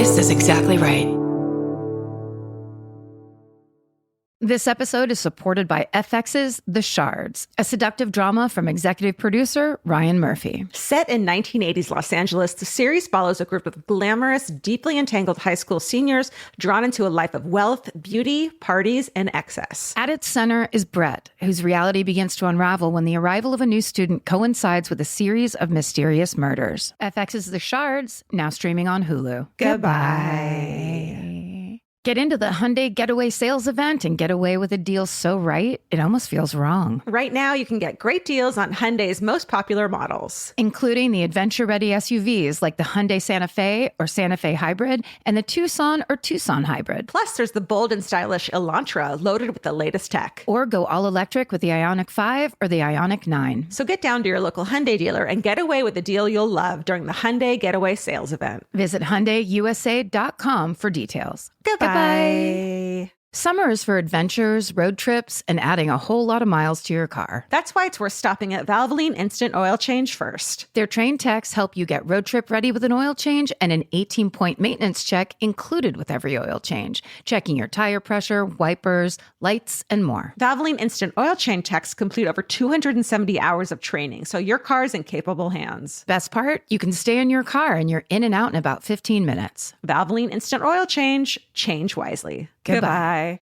This is exactly right. This episode is supported by FX's The Shards, a seductive drama from executive producer Ryan Murphy. Set in 1980s Los Angeles, the series follows a group of glamorous, deeply entangled high school seniors drawn into a life of wealth, beauty, parties, and excess. At its center is Brett, whose reality begins to unravel when the arrival of a new student coincides with a series of mysterious murders. FX's The Shards, now streaming on Hulu. Goodbye. Get into the Hyundai Getaway Sales Event and get away with a deal so right, it almost feels wrong. Right now, you can get great deals on Hyundai's most popular models, including the adventure-ready SUVs like the Hyundai Santa Fe or Santa Fe Hybrid and the Tucson or Tucson Hybrid. Plus, there's the bold and stylish Elantra loaded with the latest tech. Or go all-electric with the Ioniq 5 or the Ioniq 9. So get down to your local Hyundai dealer and get away with a deal you'll love during the Hyundai Getaway Sales Event. Visit HyundaiUSA.com for details. Goodbye. Summer is for adventures, road trips, and adding a whole lot of miles to your car. That's why it's worth stopping at Valvoline Instant Oil Change first. Their trained techs help you get road trip ready with an oil change and an 18-point maintenance check included with every oil change, checking your tire pressure, wipers, lights, and more. Valvoline Instant Oil Change techs complete over 270 hours of training, so your car's in capable hands. Best part? You can stay in your car and you're in and out in about 15 minutes. Valvoline Instant Oil Change. Change wisely. Goodbye. Hello.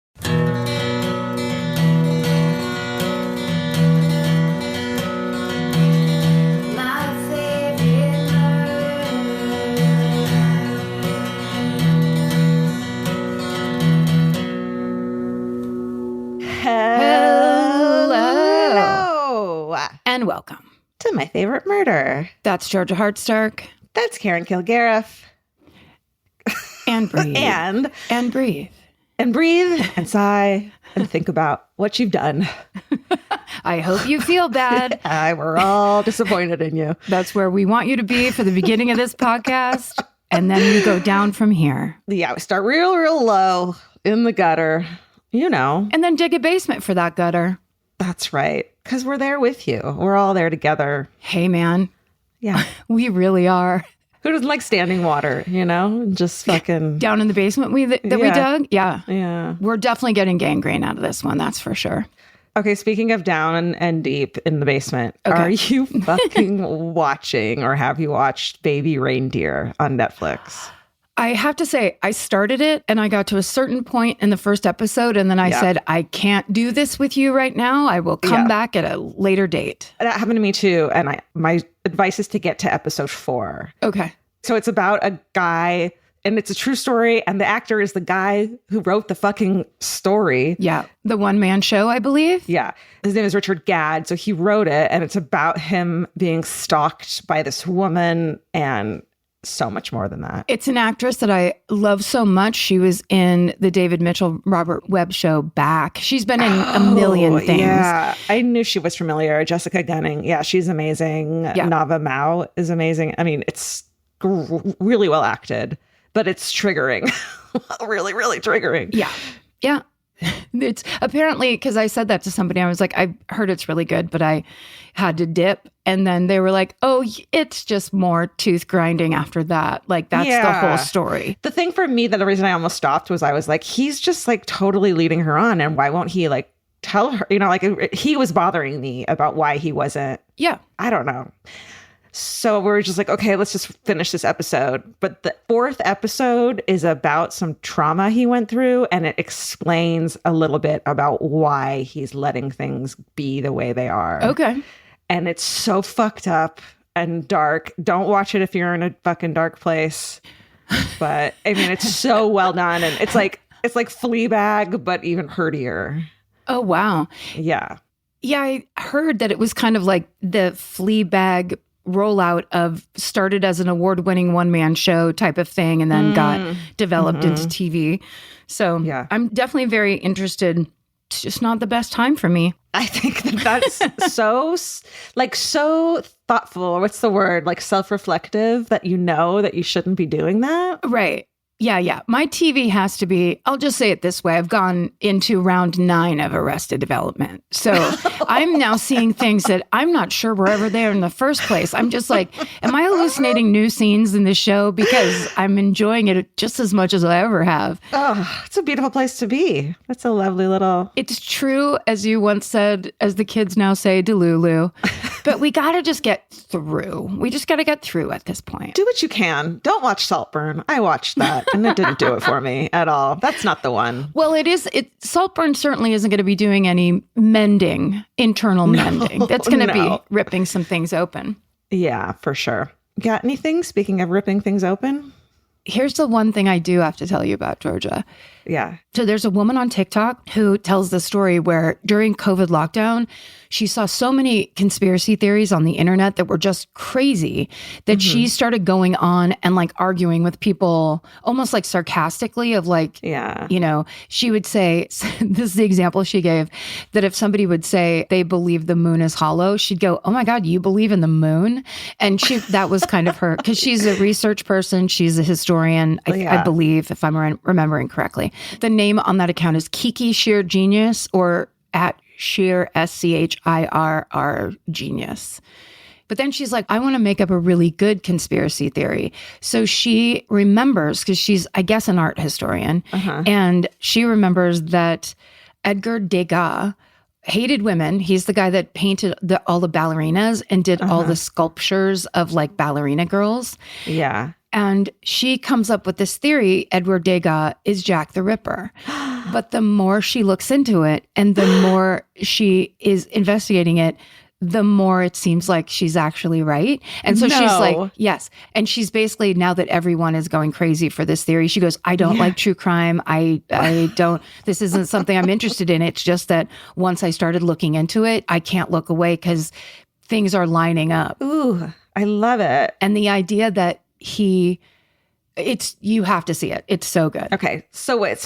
And welcome to My Favorite Murder. That's Georgia Hardstark. That's Karen Kilgariff. And breathe. and breathe. And breathe and sigh and think about what you've done. I hope you feel bad. We're all disappointed in you. That's where we want you to be for the beginning of this podcast. And then we go down from here. Yeah, we start real, real low in the gutter, you know. And then dig a basement for that gutter. That's right. Because we're there with you. We're all there together. Hey, man. Yeah. We really are. Who doesn't like standing water, you know? Just fucking... Down in the basement we dug? Yeah. Yeah. We're definitely getting gangrene out of this one, that's for sure. Okay, speaking of down and deep in the basement, Are you fucking watching or have you watched Baby Reindeer on Netflix? I have to say, I started it and I got to a certain point in the first episode and then I said, I can't do this with you right now. I will come back at a later date. That happened to me too. And my advice is to get to episode 4. Okay. So it's about a guy and it's a true story. And the actor is the guy who wrote the fucking story. Yeah. The one-man show, I believe. Yeah. His name is Richard Gadd. So he wrote it and it's about him being stalked by this woman and so much more than that. It's an actress that I love so much. She was in the David Mitchell, Robert Webb show Back. She's been in a million things. Yeah, I knew she was familiar. Jessica Gunning. Yeah, she's amazing. Yeah. Nava Mao is amazing. I mean, it's really well acted, but it's triggering. Really, really triggering. Yeah. Yeah. It's apparently, because I said that to somebody, I was like, I heard it's really good, but I had to dip. And then they were like, oh, it's just more tooth grinding after that. Like, that's the whole story. The thing for me, that the reason I almost stopped was I was like, he's just like totally leading her on. And why won't he like tell her, you know, like he was bothering me about why he wasn't. Yeah. I don't know. So we're just like, okay, let's just finish this episode. But the 4th episode is about some trauma he went through, and it explains a little bit about why he's letting things be the way they are. Okay. And it's so fucked up and dark. Don't watch it if you're in a fucking dark place. But I mean, it's so well done. And it's like Fleabag, but even hurtier. Oh, wow. Yeah. Yeah, I heard that it was kind of like the Fleabag rollout of started as an award-winning one-man show type of thing and then got developed into TV. So yeah. I'm definitely very interested. It's just not the best time for me. I think that's so thoughtful. What's the word? Like self-reflective, that you know that you shouldn't be doing that. Right. Yeah. My TV has to be, I'll just say it this way. I've gone into round 9 of Arrested Development. So I'm now seeing things that I'm not sure were ever there in the first place. I'm just like, am I hallucinating new scenes in the show? Because I'm enjoying it just as much as I ever have. Oh, it's a beautiful place to be. That's a lovely little... It's true, as you once said, as the kids now say, Delulu. But we got to just get through. We just got to get through at this point. Do what you can. Don't watch Saltburn. I watched that and it didn't do it for me at all. That's not the one. Well, Saltburn certainly isn't going to be doing any mending, internal mending. That's going to be ripping some things open. Yeah, for sure. Got anything? Speaking of ripping things open? Here's the one thing I do have to tell you about, Georgia. Yeah. So there's a woman on TikTok who tells the story where during COVID lockdown, she saw so many conspiracy theories on the internet that were just crazy that she started going on and like arguing with people almost like sarcastically of like, you know, she would say, this is the example she gave, that if somebody would say they believe the moon is hollow, she'd go, oh my God, you believe in the moon? And that was kind of her, because she's a research person. She's a historian, I believe, if I'm remembering correctly. The name on that account is Kiki Sheer Genius or at Sheer SCHIRR Genius. But then she's like, I want to make up a really good conspiracy theory. So she remembers, because she's, I guess, an art historian, and she remembers that Edgar Degas hated women. He's the guy that painted all the ballerinas and did all the sculptures of like ballerina girls. Yeah. And she comes up with this theory, Edward Degas is Jack the Ripper. But the more she looks into it and the more she is investigating it, the more it seems like she's actually right. And so she's like, yes. And she's basically, now that everyone is going crazy for this theory, she goes, I don't like true crime. I don't, this isn't something I'm interested in. It's just that once I started looking into it, I can't look away because things are lining up. Ooh, I love it. And the idea that you have to see it. It's so good. Okay. So wait,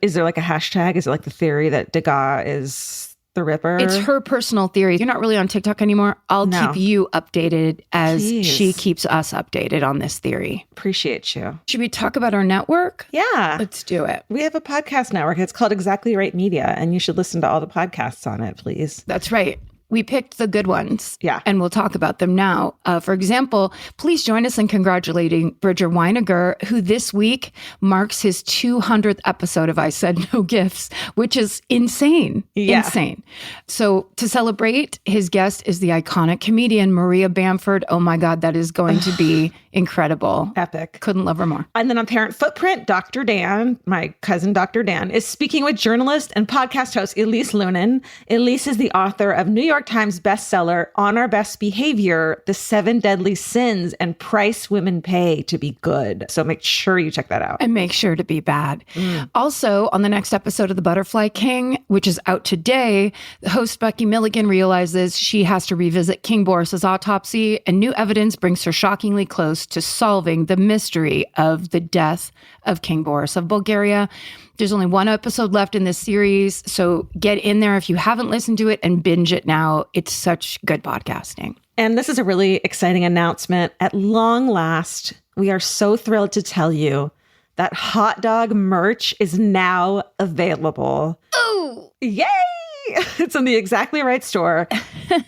is there like a hashtag? Is it like the theory that Degas is the Ripper? It's her personal theory. You're not really on TikTok anymore. I'll keep you updated as she keeps us updated on this theory. Appreciate you. Should we talk about our network? Yeah. Let's do it. We have a podcast network. It's called Exactly Right Media, and you should listen to all the podcasts on it, please. That's right. We picked the good ones. Yeah. And we'll talk about them now. For example, please join us in congratulating Bridger Weiniger, who this week marks his 200th episode of I Said No Gifts, which is insane. Yeah. Insane. So to celebrate, his guest is the iconic comedian Maria Bamford. Oh my God, that is going to be incredible. Epic. Couldn't love her more. And then on Parent Footprint, Dr. Dan, my cousin Dr. Dan, is speaking with journalist and podcast host Elise Lunan. Elise is the author of New York Times bestseller, On Our Best Behavior, The 7 Deadly Sins and Price Women Pay to Be Good. So make sure you check that out. And make sure to be bad. Also, on the next episode of The Butterfly King, which is out today, the host Becky Milligan realizes she has to revisit King Boris's autopsy, and new evidence brings her shockingly close to solving the mystery of the death of King Boris of Bulgaria. There's only one episode left in this series, so get in there if you haven't listened to it and binge it now. It's such good podcasting. And this is a really exciting announcement. At long last, we are so thrilled to tell you that hot dog merch is now available. Oh! Yay! It's in the Exactly Right store.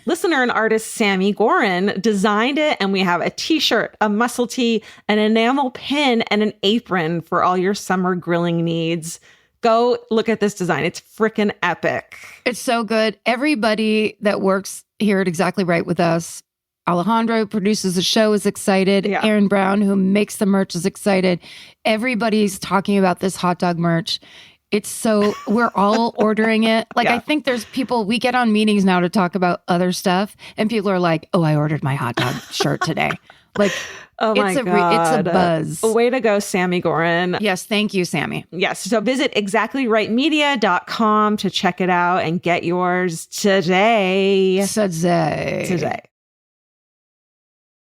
Listener and artist Sammy Gorin designed it, and we have a t-shirt, a muscle tee, an enamel pin, and an apron for all your summer grilling needs. Go look at this design. It's freaking epic. It's so good. Everybody that works here at Exactly Right with us, Alejandro, who produces the show, is excited. Yeah. Aaron Brown, who makes the merch, is excited. Everybody's talking about this hot dog merch. It's so, we're all ordering it. Like, I think there's people, we get on meetings now to talk about other stuff, and people are like, oh, I ordered my hot dog shirt today. Like, oh my God. It's a buzz. Way to go, Sammy Gorin. Yes, thank you, Sammy. Yes, so visit exactlyrightmedia.com to check it out and get yours today. Today.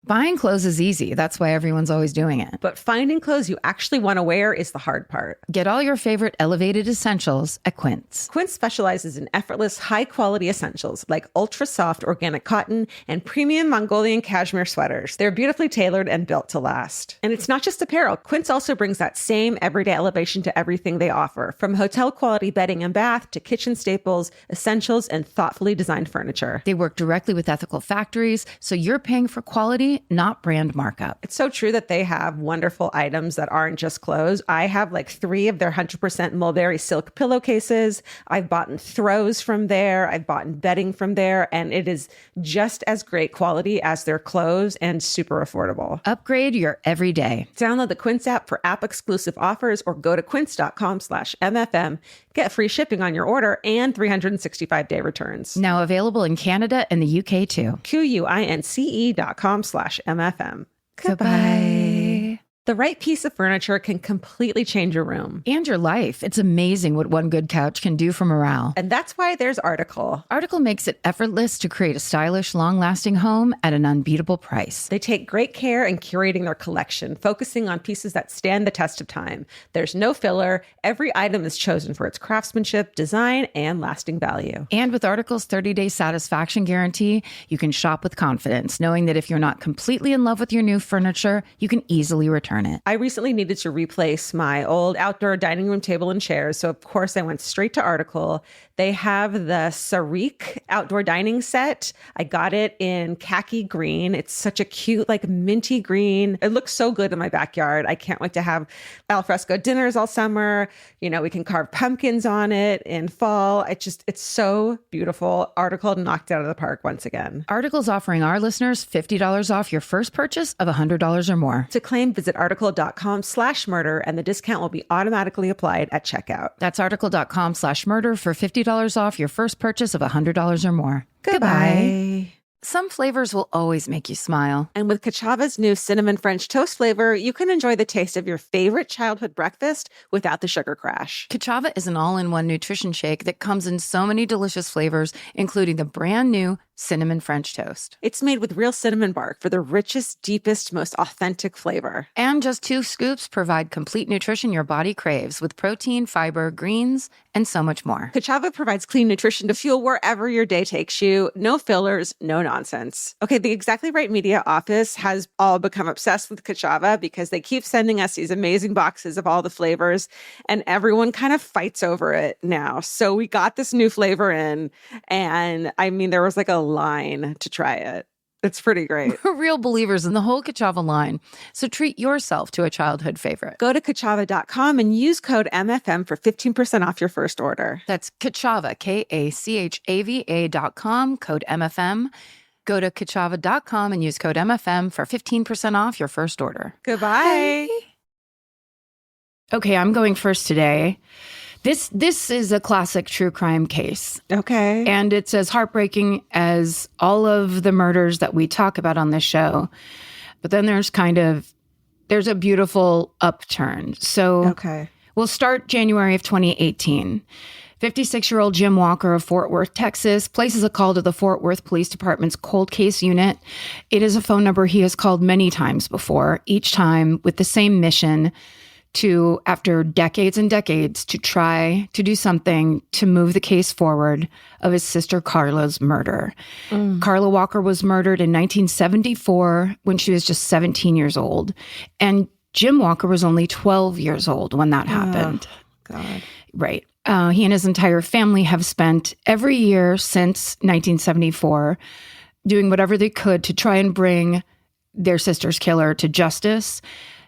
Buying clothes is easy. That's why everyone's always doing it. But finding clothes you actually want to wear is the hard part. Get all your favorite elevated essentials at Quince. Quince specializes in effortless, high-quality essentials like ultra-soft organic cotton and premium Mongolian cashmere sweaters. They're beautifully tailored and built to last. And it's not just apparel. Quince also brings that same everyday elevation to everything they offer, from hotel-quality bedding and bath to kitchen staples, essentials, and thoughtfully designed furniture. They work directly with ethical factories, so you're paying for quality, not brand markup. It's so true that they have wonderful items that aren't just clothes. I have like 3 of their 100% mulberry silk pillowcases. I've bought throws from there. I've bought bedding from there. And it is just as great quality as their clothes and super affordable. Upgrade your everyday. Download the Quince app for app-exclusive offers or go to quince.com/MFM. Get free shipping on your order and 365-day returns. Now available in Canada and the UK too. QUINCE.com/MFM. Goodbye. The right piece of furniture can completely change your room. And your life. It's amazing what one good couch can do for morale. And that's why there's Article. Article makes it effortless to create a stylish, long-lasting home at an unbeatable price. They take great care in curating their collection, focusing on pieces that stand the test of time. There's no filler. Every item is chosen for its craftsmanship, design, and lasting value. And with Article's 30-day satisfaction guarantee, you can shop with confidence, knowing that if you're not completely in love with your new furniture, you can easily return it. I recently needed to replace my old outdoor dining room table and chairs, so of course I went straight to Article. They have the Sarik outdoor dining set. I got it in khaki green. It's such a cute, like minty green. It looks so good in my backyard. I can't wait to have alfresco dinners all summer. You know, we can carve pumpkins on it in fall. It's so beautiful. Article knocked it out of the park once again. Article's offering our listeners $50 off your first purchase of $100 or more. To claim, visit article.com/murder and the discount will be automatically applied at checkout. That's article.com/murder for $50 off your first purchase of $100 or more. Goodbye. Some flavors will always make you smile. And with Kachava's new cinnamon French toast flavor, you can enjoy the taste of your favorite childhood breakfast without the sugar crash. Kachava is an all-in-one nutrition shake that comes in so many delicious flavors, including the brand new cinnamon French toast. It's made with real cinnamon bark for the richest, deepest, most authentic flavor. And just 2 scoops provide complete nutrition your body craves with protein, fiber, greens, and so much more. Kachava provides clean nutrition to fuel wherever your day takes you. No fillers, no nonsense. Okay, the Exactly Right Media office has all become obsessed with Kachava because they keep sending us these amazing boxes of all the flavors, and everyone kind of fights over it now. So we got this new flavor in, and I mean, there was like a line to try it. It's pretty great. We're real believers in the whole Kachava line, so treat yourself to a childhood favorite. Go to Kachava.com and use code MFM for 15% off your first order. That's Kachava, KACHAVA.com, code MFM. Go to Kachava.com and use code MFM for 15% off your first order. Goodbye. Bye. Okay, I'm going first today. This is a classic true crime case. Okay. And it's as heartbreaking as all of the murders that we talk about on this show. But then there's a beautiful upturn. So we'll start January of 2018. 56-year-old Jim Walker of Fort Worth, Texas, places a call to the Fort Worth Police Department's cold case unit. It is a phone number he has called many times before, each time with the same mission to, after decades and decades, to try to do something to move the case forward of his sister Carla's murder. Carla Walker was murdered in 1974 when she was just 17 years old. And Jim Walker was only 12 years old when that happened. God. Right. He and his entire family have spent every year since 1974 doing whatever they could to try and bring their sister's killer to justice.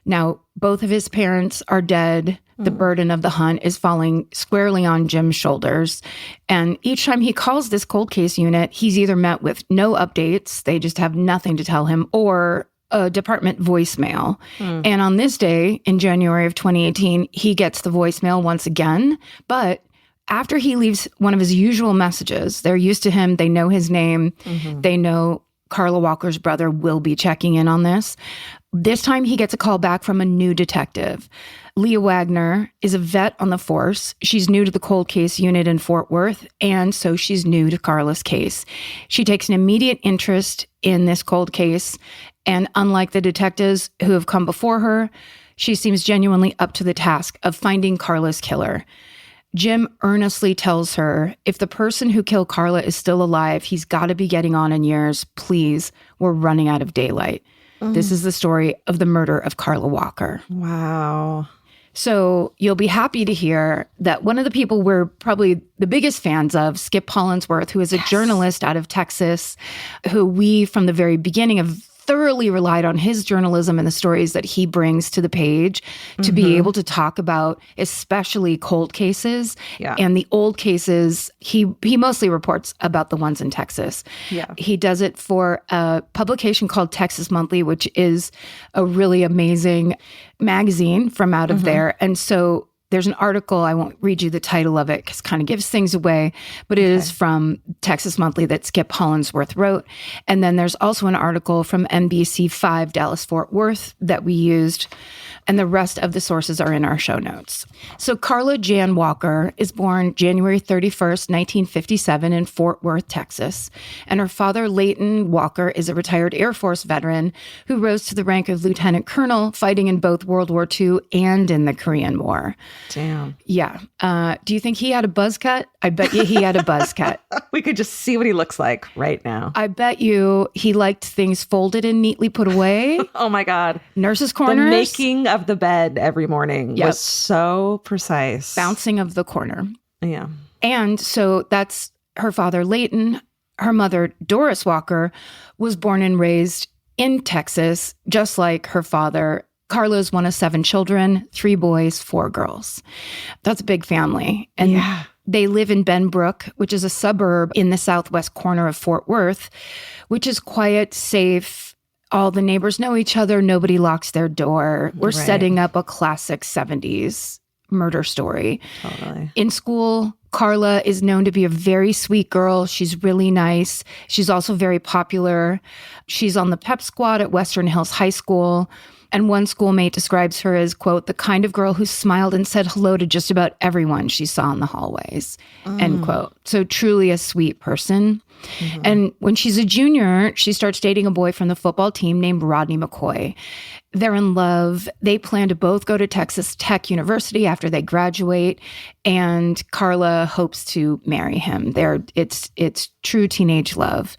Now, both of his parents are dead. The burden of the hunt is falling squarely on Jim's shoulders. And each time he calls this cold case unit, he's either met with no updates, they just have nothing to tell him, or a department voicemail. And on this day, in January of 2018, he gets the voicemail once again. But after he leaves one of his usual messages, they're used to him, they know his name, they know Carla Walker's brother will be checking in on this. This time he gets a call back from a new detective. Leah Wagner is a vet on the force. She's new to the cold case unit in Fort Worth, and so she's new to Carla's case. She takes an immediate interest in this cold case, And unlike the detectives who have come before her, she seems genuinely up to the task of finding Carla's killer. Jim earnestly tells her, if the person who killed Carla is still alive, he's got to be getting on in years. Please, we're running out of daylight. This is the story of the murder of Carla Walker. Wow. So you'll be happy to hear that one of the people we're probably the biggest fans of, Skip Hollandsworth, who is a journalist out of Texas, who we from the very beginning have thoroughly relied on his journalism and the stories that he brings to the page to be able to talk about especially cold cases. And the old cases, he mostly reports about the ones in Texas. He does it for a publication called Texas Monthly, which is a really amazing magazine from out of there. And so there's an article, I won't read you the title of it because it kind of gives things away, but it is from Texas Monthly that Skip Hollandsworth wrote. And then there's also an article from NBC5 Dallas-Fort Worth that we used, and the rest of the sources are in our show notes. So Carla Jan Walker is born January 31st, 1957 in Fort Worth, Texas. And her father, Leighton Walker, is a retired Air Force veteran who rose to the rank of lieutenant colonel, fighting in both World War II and in the Korean War. Damn. Yeah. Do you think he had a buzz cut? I bet you he had a buzz cut. We could just see what he looks like right now. I bet you he liked things folded and neatly put away. Oh my God. Nurse's corners. The making of the bed every morning was so precise. Bouncing of the corner. Yeah. And so that's her father, Leighton. Her mother, Doris Walker, was born and raised in Texas, just like her father. Carla's one of 7 children, 3 boys, 4 girls. That's a big family. And they live in Benbrook, which is a suburb in the southwest corner of Fort Worth, which is quiet, safe. All the neighbors know each other. Nobody locks their door. We're setting up a classic 70s murder story. Totally. In school, Carla is known to be a very sweet girl. She's really nice. She's also very popular. She's on the pep squad at Western Hills High School. And one schoolmate describes her as, quote, the kind of girl who smiled and said hello to just about everyone she saw in the hallways, end quote. So truly a sweet person. And when she's a junior, she starts dating a boy from the football team named Rodney McCoy. They're in love. They plan to both go to Texas Tech University after they graduate, and Carla hopes to marry him. It's true teenage love.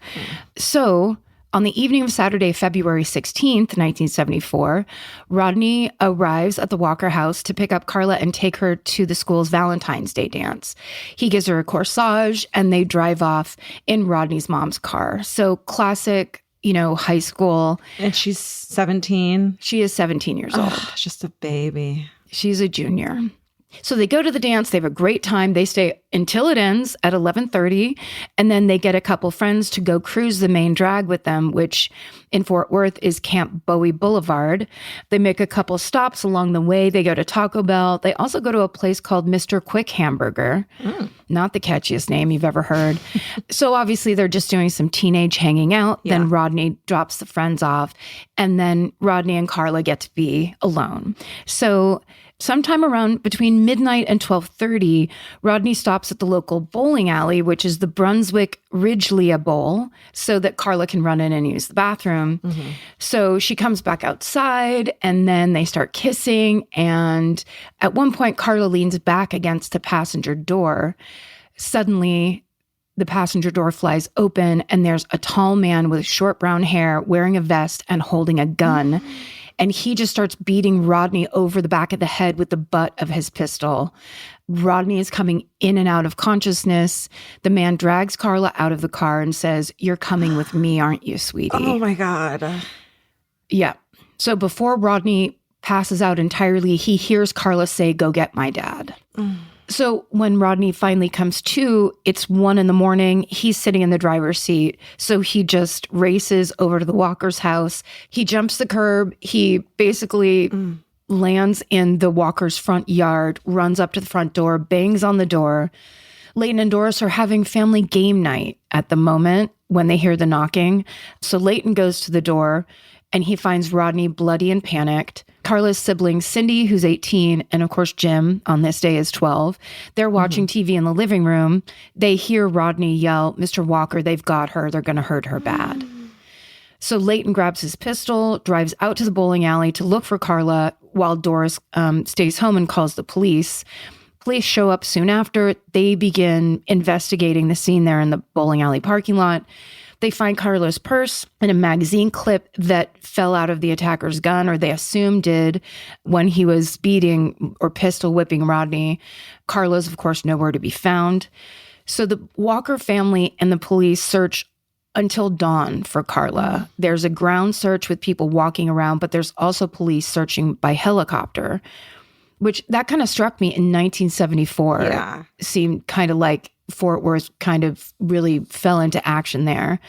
So on the evening of Saturday, February 16th, 1974, Rodney arrives at the Walker house to pick up Carla and take her to the school's Valentine's Day dance. He gives her a corsage, and they drive off in Rodney's mom's car. So classic, high school. And she's 17. She is 17 years old. Just a baby. She's a junior. So they go to the dance. They have a great time. They stay until it ends at 11:30. And then they get a couple friends to go cruise the main drag with them, which in Fort Worth is Camp Bowie Boulevard. They make a couple stops along the way. They go to Taco Bell. They also go to a place called Mr. Quick Hamburger. Not the catchiest name you've ever heard. So obviously they're just doing some teenage hanging out. Then Rodney drops the friends off. And then Rodney and Carla get to be alone. So sometime around between midnight and 12:30, Rodney stops at the local bowling alley, which is the Brunswick Ridgelea Bowl, so that Carla can run in and use the bathroom. So she comes back outside, and then they start kissing. And at one point, Carla leans back against the passenger door. Suddenly, the passenger door flies open, and there's a tall man with short brown hair wearing a vest and holding a gun. And he just starts beating Rodney over the back of the head with the butt of his pistol. Rodney is coming in and out of consciousness. The man drags Carla out of the car and says, "You're coming with me, aren't you, sweetie?" Oh my God. Yeah. So before Rodney passes out entirely, he hears Carla say, "Go get my dad." So when Rodney finally comes to, it's 1 a.m. He's sitting in the driver's seat. So he just races over to the Walker's house. He jumps the curb. He basically lands in the Walker's front yard, runs up to the front door, bangs on the door. Leighton and Doris are having family game night at the moment when they hear the knocking. So Leighton goes to the door, and he finds Rodney bloody and panicked. Carla's siblings, Cindy, who's 18, and of course Jim, on this day, is 12. They're watching TV in the living room. They hear Rodney yell, "Mr. Walker, they've got her. They're going to hurt her bad." So Leighton grabs his pistol, drives out to the bowling alley to look for Carla while Doris stays home and calls the police. Police show up soon after. They begin investigating the scene there in the bowling alley parking lot. They find Carla's purse and a magazine clip that fell out of the attacker's gun, or they assume did, when he was beating or pistol whipping Rodney. Carla's, of course, nowhere to be found. So the Walker family and the police search until dawn for Carla. There's a ground search with people walking around, but there's also police searching by helicopter, which that kind of struck me in 1974. Yeah. Seemed kind of like Fort Worth kind of really fell into action there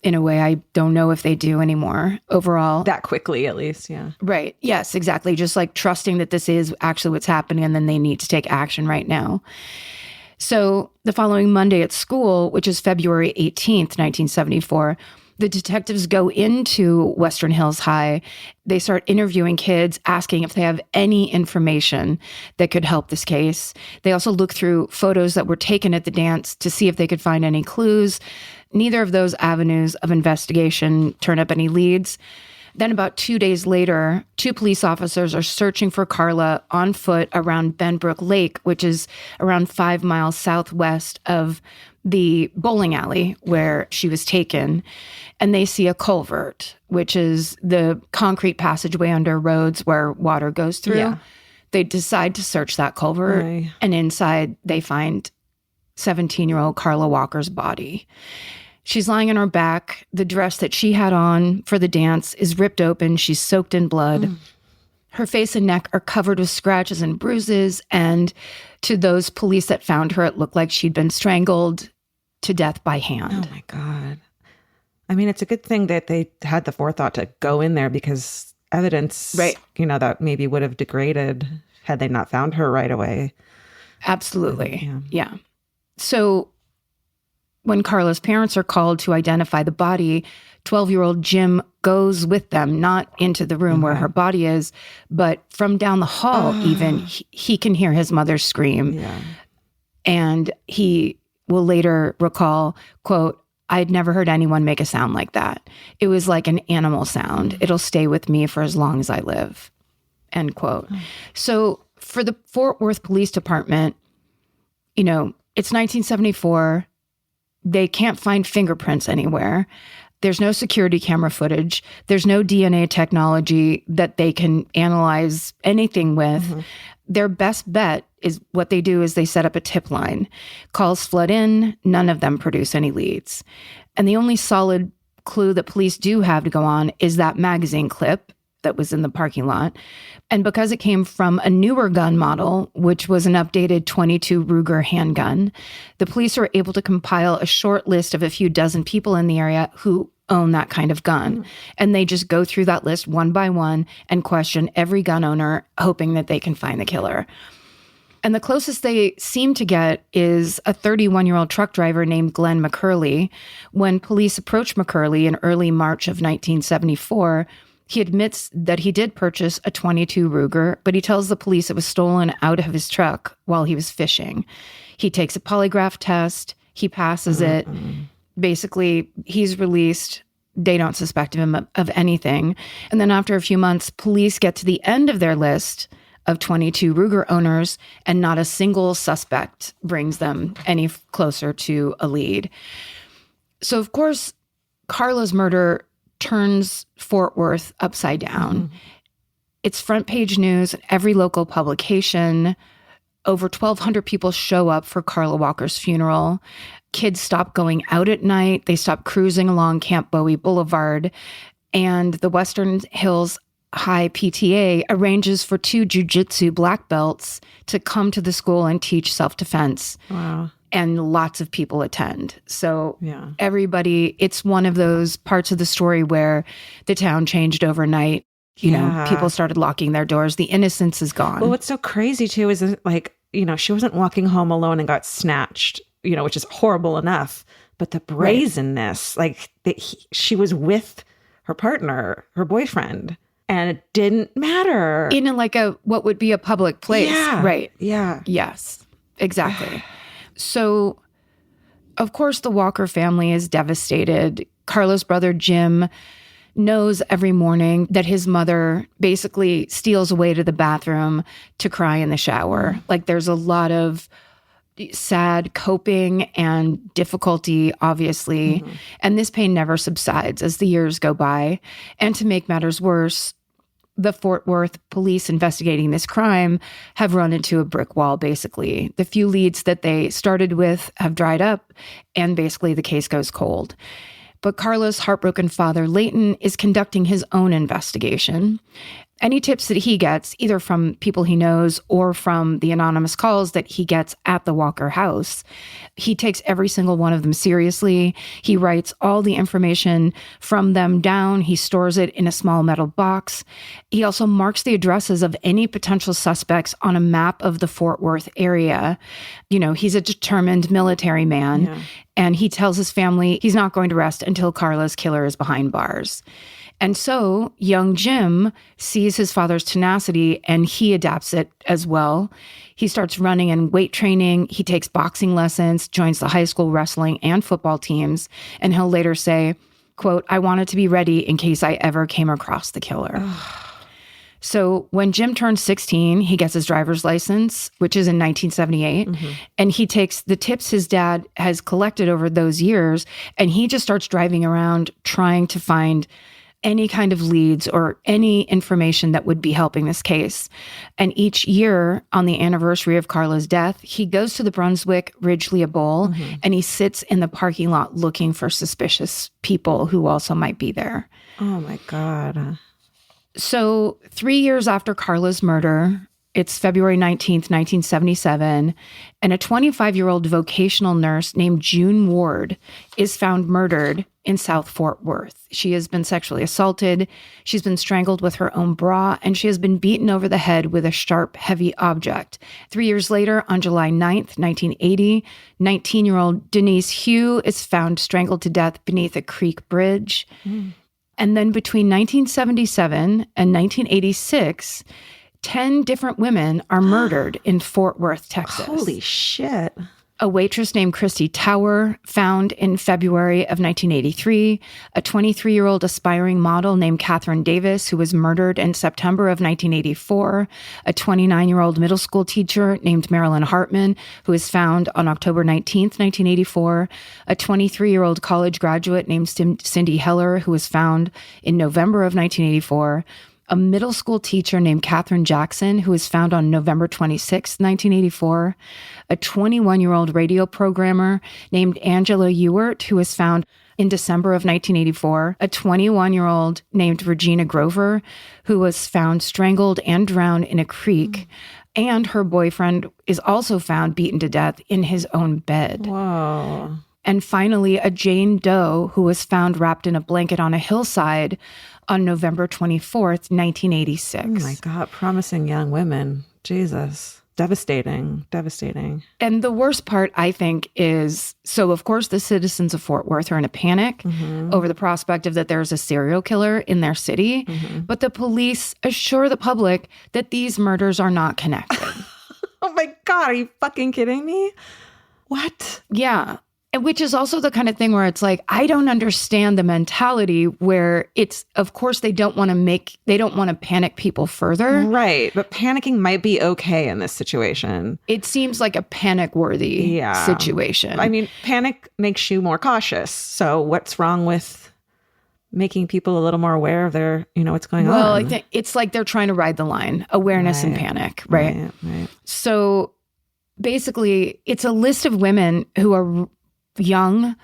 in a way I don't know if they do anymore overall. That quickly, at least, yeah. Right. Yes, exactly. Just like trusting that this is actually what's happening and then they need to take action right now. So the following Monday at school, which is February 18th, 1974, the detectives go into Western Hills High. They start interviewing kids, asking if they have any information that could help this case. They also look through photos that were taken at the dance to see if they could find any clues. Neither of those avenues of investigation turn up any leads. Then about 2 days later, 2 police officers are searching for Carla on foot around Benbrook Lake, which is around 5 miles southwest of the bowling alley where she was taken. And they see a culvert, which is the concrete passageway under roads where water goes through. Yeah. They decide to search that culvert. Right. And inside they find 17-year-old Carla Walker's body. She's lying on her back. The dress that she had on for the dance is ripped open. She's soaked in blood. Her face and neck are covered with scratches and bruises. And to those police that found her, it looked like she'd been strangled to death by hand. Oh, my God. I mean, it's a good thing that they had the forethought to go in there because evidence, right, that maybe would have degraded had they not found her right away. Absolutely. Yeah. So when Carla's parents are called to identify the body, 12-year-old Jim goes with them, not into the room where her body is, but from down the hall even, he can hear his mother scream. Yeah. And he will later recall, quote, "I'd never heard anyone make a sound like that. It was like an animal sound. It'll stay with me for as long as I live," end quote. So for the Fort Worth Police Department, it's 1974. They can't find fingerprints anywhere. There's no security camera footage. There's no DNA technology that they can analyze anything with. Their best bet is what they do is they set up a tip line. Calls flood in. None of them produce any leads. And the only solid clue that police do have to go on is that magazine clip that was in the parking lot. And because it came from a newer gun model, which was an updated .22 Ruger handgun, the police were able to compile a short list of a few dozen people in the area who own that kind of gun. And they just go through that list one by one and question every gun owner, hoping that they can find the killer. And the closest they seem to get is a 31-year-old truck driver named Glenn McCurley. When police approached McCurley in early March of 1974, he admits that he did purchase a .22 Ruger, but he tells the police it was stolen out of his truck while he was fishing. He takes a polygraph test. He passes it. Basically, he's released. They don't suspect him of anything. And then after a few months, police get to the end of their list of .22 Ruger owners, and not a single suspect brings them any closer to a lead. So, of course, Carla's murder turns Fort Worth upside down. It's front page news in every local publication. Over 1,200 people show up for Carla Walker's funeral. Kids stop going out at night. They stop cruising along Camp Bowie Boulevard. And the Western Hills High PTA arranges for 2 jiu-jitsu black belts to come to the school and teach self-defense. Wow. And lots of people attend. So everybody, it's one of those parts of the story where the town changed overnight. People started locking their doors. The innocence is gone. Well, what's so crazy too is that, she wasn't walking home alone and got snatched, which is horrible enough. But the brazenness, she was with her partner, her boyfriend, and it didn't matter. In what would be a public place. Yeah. Right. Yeah. Yes, exactly. So, of course, the Walker family is devastated. Carla's brother, Jim, knows every morning that his mother basically steals away to the bathroom to cry in the shower. Like there's a lot of sad coping and difficulty, obviously. And this pain never subsides as the years go by. And to make matters worse, the Fort Worth police investigating this crime have run into a brick wall, basically. The few leads that they started with have dried up, and basically the case goes cold. But Carla's heartbroken father, Leighton, is conducting his own investigation. Any tips that he gets, either from people he knows or from the anonymous calls that he gets at the Walker house, he takes every single one of them seriously. He writes all the information from them down. He stores it in a small metal box. He also marks the addresses of any potential suspects on a map of the Fort Worth area. You know, he's a determined military man. Yeah. And he tells his family he's not going to rest until Carla's killer is behind bars. And so young Jim sees his father's tenacity and he adapts it as well. He starts running and weight training. He takes boxing lessons, joins the high school wrestling and football teams. And he'll later say, quote, "I wanted to be ready in case I ever came across the killer." So when Jim turns 16, he gets his driver's license, which is in 1978. And he takes the tips his dad has collected over those years, and he just starts driving around trying to find any kind of leads or any information that would be helping this case. And each year on the anniversary of Carla's death, he goes to the Brunswick Ridgely Bowl and he sits in the parking lot looking for suspicious people who also might be there. Oh my God. So 3 years after Carla's murder, it's February 19th, 1977, and a 25-year-old vocational nurse named June Ward is found murdered in South Fort Worth. She has been sexually assaulted, she's been strangled with her own bra, and she has been beaten over the head with a sharp, heavy object. 3 years later, on July 9th, 1980, 19-year-old Denise Hugh is found strangled to death beneath a creek bridge. And then between 1977 and 1986, 10 different women are murdered in Fort Worth, Texas. Holy shit. A waitress named Christy Tower, found in February of 1983. A 23-year-old aspiring model named Catherine Davis, who was murdered in September of 1984. A 29-year-old middle school teacher named Marilyn Hartman, who was found on October 19th, 1984. A 23-year-old college graduate named Cindy Heller, who was found in November of 1984. A middle school teacher named Catherine Jackson, who was found on November 26, 1984. A 21-year-old radio programmer named Angela Ewart, who was found in December of 1984. A 21-year-old named Regina Grover, who was found strangled and drowned in a creek. And her boyfriend is also found beaten to death in his own bed. Whoa. And finally, a Jane Doe, who was found wrapped in a blanket on a hillside on November 24th, 1986. Oh my God, promising young women. Jesus. Devastating. Devastating. And the worst part, I think, is, so of course the citizens of Fort Worth are in a panic over the prospect of that there's a serial killer in their city. But the police assure the public that these murders are not connected. Oh my God, are you fucking kidding me? What? Yeah. And which is also the kind of thing where it's like, I don't understand the mentality where it's, of course, they don't want to panic people further. Right. But panicking might be okay in this situation. It seems like a panic-worthy situation. I mean, panic makes you more cautious. So what's wrong with making people a little more aware of their, what's going on? Well, I think it's like they're trying to ride the line, awareness and panic, right? Right. So basically, it's a list of women who are young,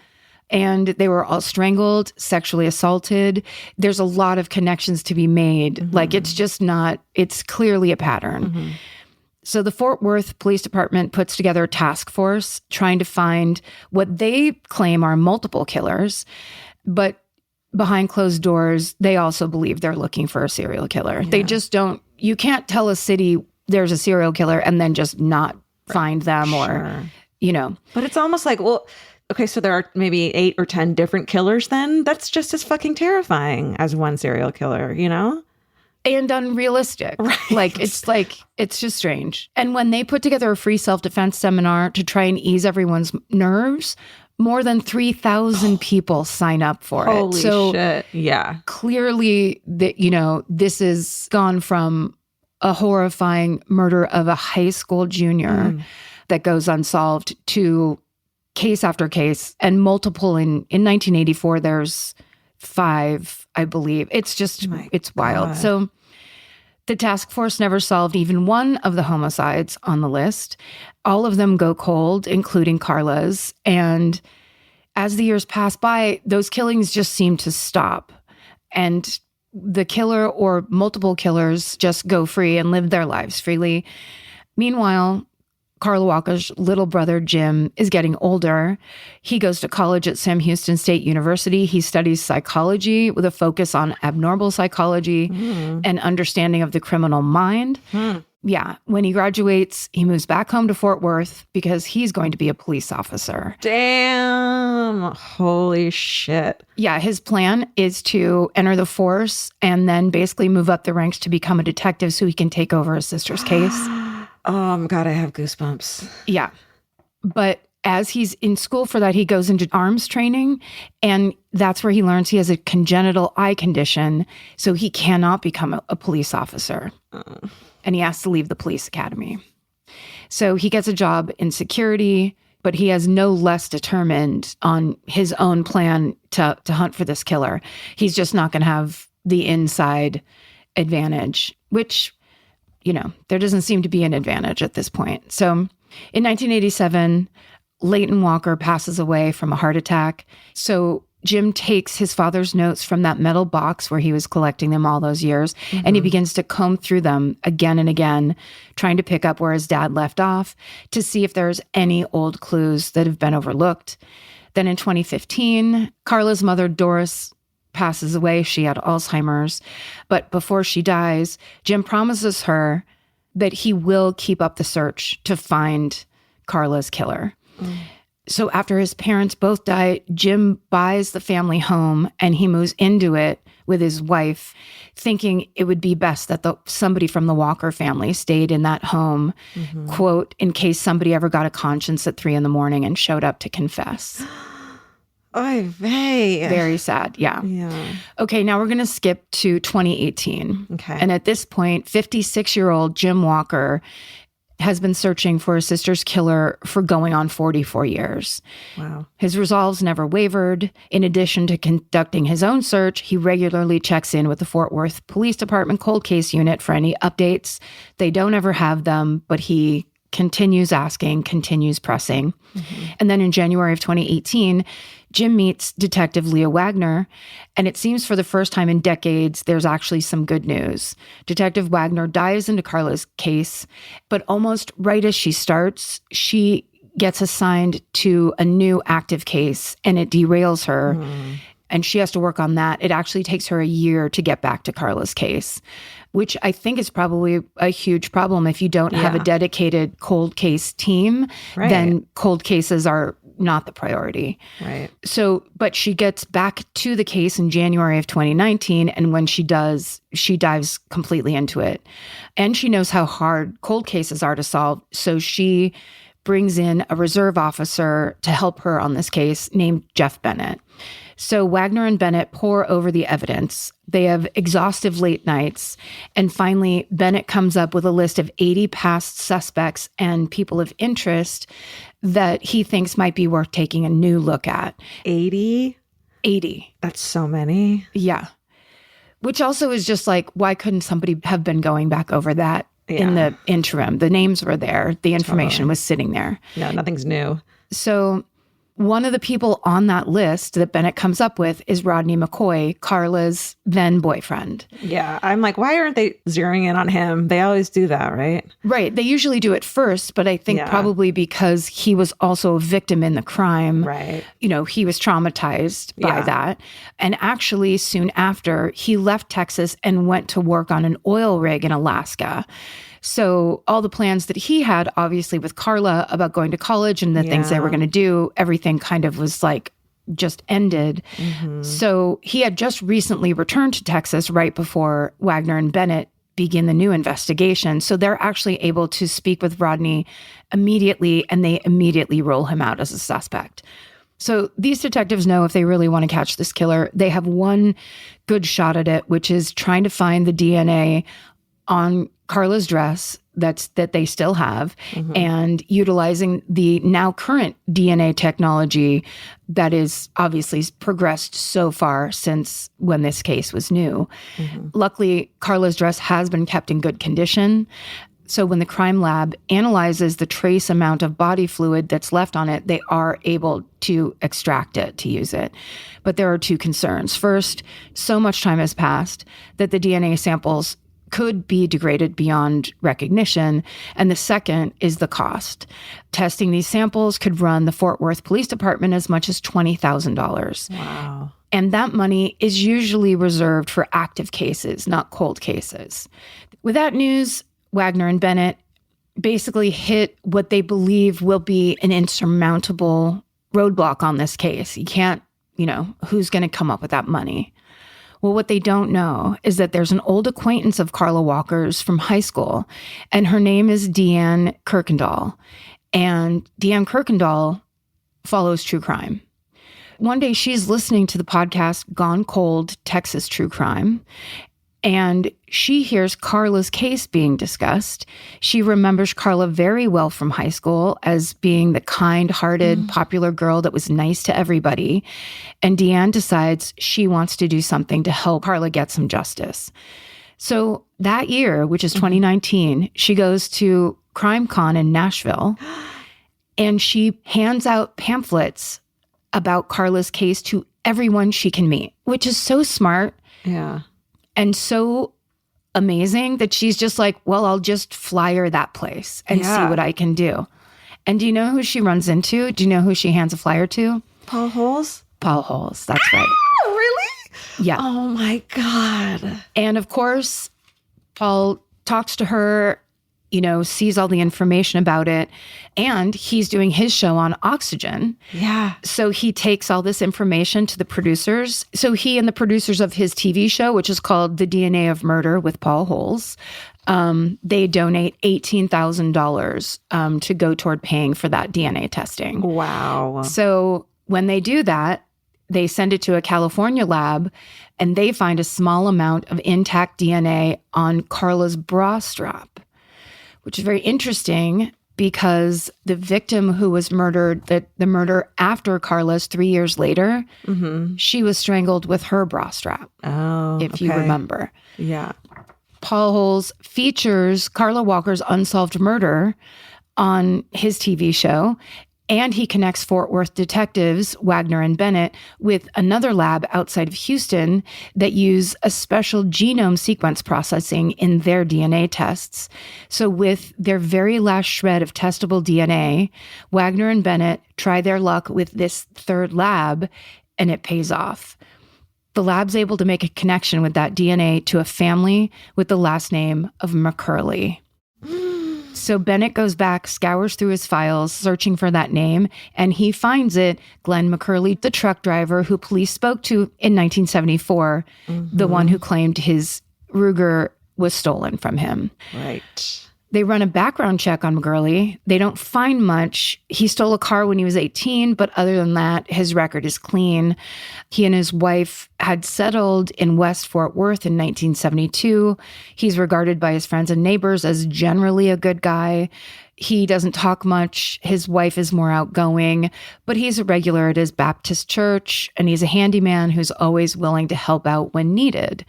and they were all strangled, sexually assaulted. There's a lot of connections to be made. Like, it's just not, it's clearly a pattern. So the Fort Worth Police Department puts together a task force trying to find what they claim are multiple killers, but behind closed doors, they also believe they're looking for a serial killer. Yeah. They just don't, you can't tell a city there's a serial killer and then just not find them or, But it's almost like, well, okay, so there are maybe 8 or 10 different killers then? That's just as fucking terrifying as one serial killer, And unrealistic. Right. It's just strange. And when they put together a free self-defense seminar to try and ease everyone's nerves, more than 3,000 people sign up for it. Holy shit. Yeah. Clearly, this has gone from a horrifying murder of a high school junior that goes unsolved to case after case, and multiple. In 1984, there's 5, I believe. It's just, it's wild. God. So the task force never solved even one of the homicides on the list. All of them go cold, including Carla's. And as the years pass by, those killings just seem to stop. And the killer or multiple killers just go free and live their lives freely. Meanwhile, Carla Walker's little brother, Jim, is getting older. He goes to college at Sam Houston State University. He studies psychology with a focus on abnormal psychology and understanding of the criminal mind. Yeah. When he graduates, he moves back home to Fort Worth because he's going to be a police officer. Damn. Holy shit. Yeah. His plan is to enter the force and then basically move up the ranks to become a detective so he can take over his sister's case. Oh, God, I have goosebumps. Yeah. But as he's in school for that, he goes into arms training, and that's where he learns he has a congenital eye condition, so he cannot become a police officer. And he has to leave the police academy. So he gets a job in security, but he has no less determined on his own plan to hunt for this killer. He's just not going to have the inside advantage, which, there doesn't seem to be an advantage at this point. So in 1987, Leighton Walker passes away from a heart attack. So Jim takes his father's notes from that metal box where he was collecting them all those years, and he begins to comb through them again and again, trying to pick up where his dad left off to see if there's any old clues that have been overlooked. Then in 2015, Carla's mother, Doris, passes away. She had Alzheimer's. But before she dies, Jim promises her that he will keep up the search to find Carla's killer. So after his parents both die, Jim buys the family home and he moves into it with his wife, thinking it would be best that somebody from the Walker family stayed in that home, quote, in case somebody ever got a conscience at 3 a.m. and showed up to confess. Oy vey. Very sad. Yeah. Okay, now we're going to skip to 2018. Okay. And at this point, 56-year-old Jim Walker has been searching for his sister's killer for going on 44 years. Wow. His resolves never wavered. In addition to conducting his own search, he regularly checks in with the Fort Worth Police Department cold case unit for any updates. They don't ever have them, but he continues asking, continues pressing. And then in January of 2018, Jim meets Detective Leah Wagner, and it seems for the first time in decades, there's actually some good news. Detective Wagner dives into Carla's case, but almost right as she starts, she gets assigned to a new active case, and it derails her, and she has to work on that. It actually takes her a year to get back to Carla's case, which I think is probably a huge problem. If you don't have a dedicated cold case team, then cold cases are not the priority. Right. So, but she gets back to the case in January of 2019. And when she does, she dives completely into it. And she knows how hard cold cases are to solve. So she brings in a reserve officer to help her on this case named Jeff Bennett. So Wagner and Bennett pore over the evidence. They have exhaustive late nights. And finally, Bennett comes up with a list of 80 past suspects and people of interest that he thinks might be worth taking a new look at. 80? 80. That's so many. Yeah. Which also is just like, why couldn't somebody have been going back over that in the interim? The names were there. The information was sitting there. No, nothing's new. So one of the people on that list that Bennett comes up with is Rodney McCoy, Carla's then boyfriend. Yeah. I'm like, why aren't they zeroing in on him? They always do that, right? Right. They usually do it first, but I think probably because he was also a victim in the crime. Right. He was traumatized by that. And actually, soon after, he left Texas and went to work on an oil rig in Alaska. So all the plans that he had, obviously, with Carla about going to college and the things they were going to do, everything kind of was like just ended. So he had just recently returned to Texas right before Wagner and Bennett begin the new investigation. So they're actually able to speak with Rodney immediately, and they immediately roll him out as a suspect. So these detectives know if they really want to catch this killer, they have one good shot at it, which is trying to find the DNA on Carla's dress that they still have, and utilizing the now current DNA technology that is obviously progressed so far since when this case was new. Luckily, Carla's dress has been kept in good condition. So when the crime lab analyzes the trace amount of body fluid that's left on it, they are able to extract it, to use it. But there are two concerns. First, so much time has passed that the DNA samples could be degraded beyond recognition. And the second is the cost. Testing these samples could run the Fort Worth Police Department as much as $20,000. Wow. And that money is usually reserved for active cases, not cold cases. With that news, Wagner and Bennett basically hit what they believe will be an insurmountable roadblock on this case. You can't, who's going to come up with that money? Well, what they don't know is that there's an old acquaintance of Carla Walker's from high school, and her name is Deanne Kirkendall. And Deanne Kirkendall follows true crime. One day she's listening to the podcast Gone Cold, Texas True Crime, and she hears Carla's case being discussed. She remembers Carla very well from high school as being the kind-hearted, popular girl that was nice to everybody. And Deanne decides she wants to do something to help Carla get some justice. So that year, which is 2019, she goes to CrimeCon in Nashville, and she hands out pamphlets about Carla's case to everyone she can meet, which is so smart. Yeah. And so amazing that she's just like, well, I'll just flyer that place and see what I can do. And do you know who she runs into? Do you know who she hands a flyer to? Paul Holes? Paul Holes, that's right. Really? Yeah. Oh my God. And of course, Paul talks to her, sees all the information about it, and he's doing his show on Oxygen. Yeah. So he takes all this information to the producers. So he and the producers of his TV show, which is called The DNA of Murder with Paul Holes, they donate $18,000 to go toward paying for that DNA testing. Wow. So when they do that, they send it to a California lab, and they find a small amount of intact DNA on Carla's bra strap, which is very interesting because the victim who was murdered, the murder after Carla's 3 years later, she was strangled with her bra strap, if you remember. Yeah. Paul Holes features Carla Walker's unsolved murder on his TV show, and he connects Fort Worth detectives, Wagner and Bennett, with another lab outside of Houston that use a special genome sequence processing in their DNA tests. So with their very last shred of testable DNA, Wagner and Bennett try their luck with this third lab, and it pays off. The lab's able to make a connection with that DNA to a family with the last name of McCurley. So Bennett goes back, scours through his files, searching for that name, and he finds it, Glenn McCurley, the truck driver who police spoke to in 1974, the one who claimed his Ruger was stolen from him. Right. They run a background check on McCurley. They don't find much. He stole a car when he was 18, but other than that, his record is clean. He and his wife had settled in West Fort Worth in 1972. He's regarded by his friends and neighbors as generally a good guy. He doesn't talk much. His wife is more outgoing, but he's a regular at his Baptist church, and he's a handyman who's always willing to help out when needed.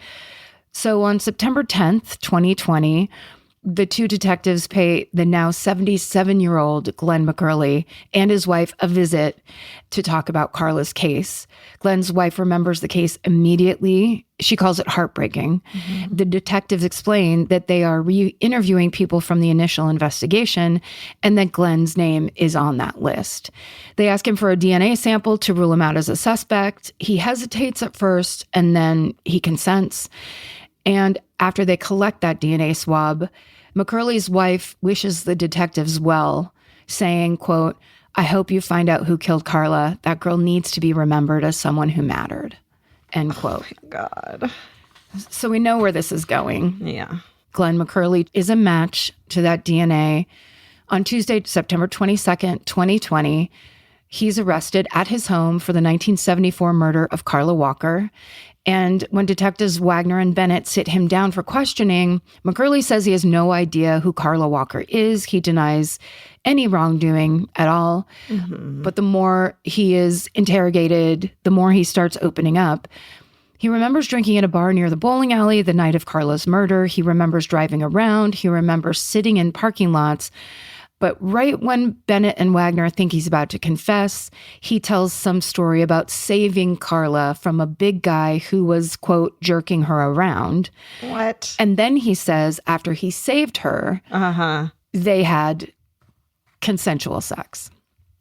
So on September 10th, 2020, the two detectives pay the now 77-year-old Glenn McCurley and his wife a visit to talk about Carla's case. Glenn's wife remembers the case immediately. She calls it heartbreaking. The detectives explain that they are re-interviewing people from the initial investigation and that Glenn's name is on that list. They ask him for a DNA sample to rule him out as a suspect. He hesitates at first, and then he consents. And after they collect that DNA swab, McCurley's wife wishes the detectives well, saying, quote, "I hope you find out who killed Carla. That girl needs to be remembered as someone who mattered," end quote. Oh my God. So we know where this is going. Yeah. Glenn McCurley is a match to that DNA. On Tuesday, September 22nd, 2020, He's arrested at his home for the 1974 murder of Carla Walker. And when detectives Wagner and Bennett sit him down for questioning, McGurley says he has no idea who Carla Walker is. He denies any wrongdoing at all. But the more he is interrogated, the more he starts opening up. He remembers drinking at a bar near the bowling alley the night of Carla's murder. He remembers driving around. He remembers sitting in parking lots. But right when Bennett and Wagner think he's about to confess, he tells some story about saving Carla from a big guy who was, quote, jerking her around. What? And then he says after he saved her, they had consensual sex.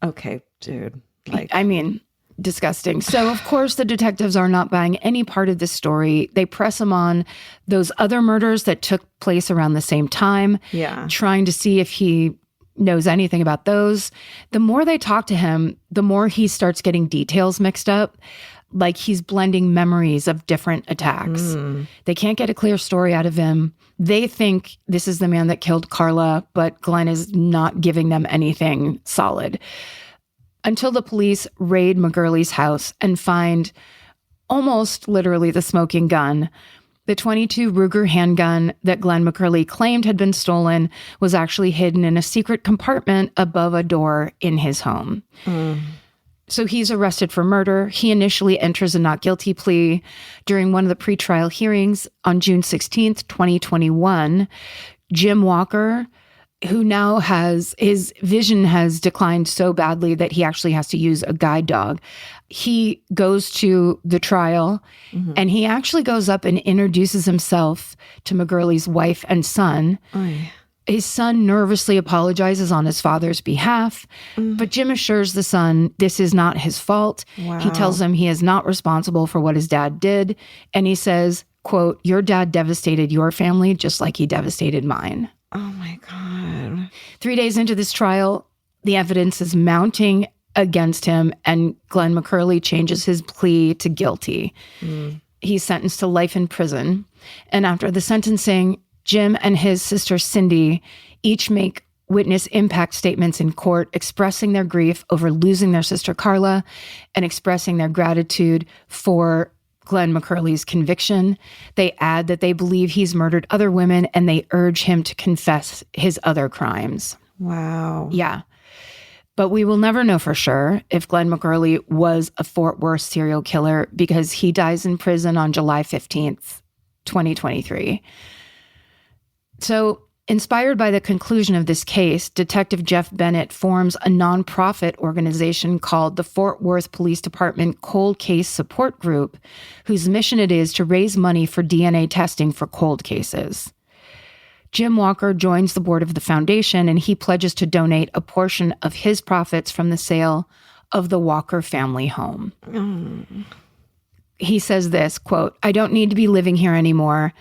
Okay, dude. I mean, disgusting. So, of course, the detectives are not buying any part of this story. They press him on those other murders that took place around the same time, trying to see if he knows anything about those. The more they talk to him, the more he starts getting details mixed up, like he's blending memories of different attacks. They can't get a clear story out of him. They think this is the man that killed Carla, but Glenn is not giving them anything solid. Until the police raid McGurley's house and find almost literally the smoking gun. The .22 Ruger handgun that Glenn McGurley claimed had been stolen was actually hidden in a secret compartment above a door in his home. So he's arrested for murder. He initially enters a not guilty plea. During one of the pretrial hearings on June 16th, 2021, Jim Walker, who now has, his vision has declined so badly that he actually has to use a guide dog. He goes to the trial and he actually goes up and introduces himself to McGurley's wife and son. His son nervously apologizes on his father's behalf, but Jim assures the son this is not his fault. He tells him he is not responsible for what his dad did. And he says, quote, "Your dad devastated your family just like he devastated mine." Oh my God. 3 days into this trial, the evidence is mounting against him, and Glenn McGurley changes his plea to guilty. He's sentenced to life in prison. And after the sentencing, Jim and his sister Cindy each make witness impact statements in court, expressing their grief over losing their sister Carla and expressing their gratitude for Glenn McGurley's conviction. They add that they believe he's murdered other women and they urge him to confess his other crimes. Wow. Yeah. But we will never know for sure if Glenn McGurley was a Fort Worth serial killer because he dies in prison on July 15th, 2023. So, inspired by the conclusion of this case, Detective Jeff Bennett forms a nonprofit organization called the Fort Worth Police Department Cold Case Support Group, whose mission it is to raise money for DNA testing for cold cases. Jim Walker joins the board of the foundation, and he pledges to donate a portion of his profits from the sale of the Walker family home. He says this, quote, "I don't need to be living here anymore,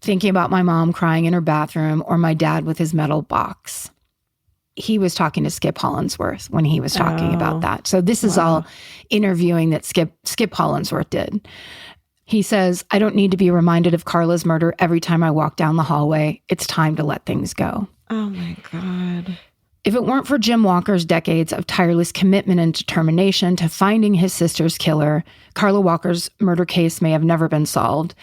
thinking about my mom crying in her bathroom or my dad with his metal box." He was talking to Skip Hollandsworth when he was talking about that. So this is all interviewing that Skip Hollandsworth did. He says, "I don't need to be reminded of Carla's murder every time I walk down the hallway. It's time to let things go." Oh my God. If it weren't for Jim Walker's decades of tireless commitment and determination to finding his sister's killer, Carla Walker's murder case may have never been solved.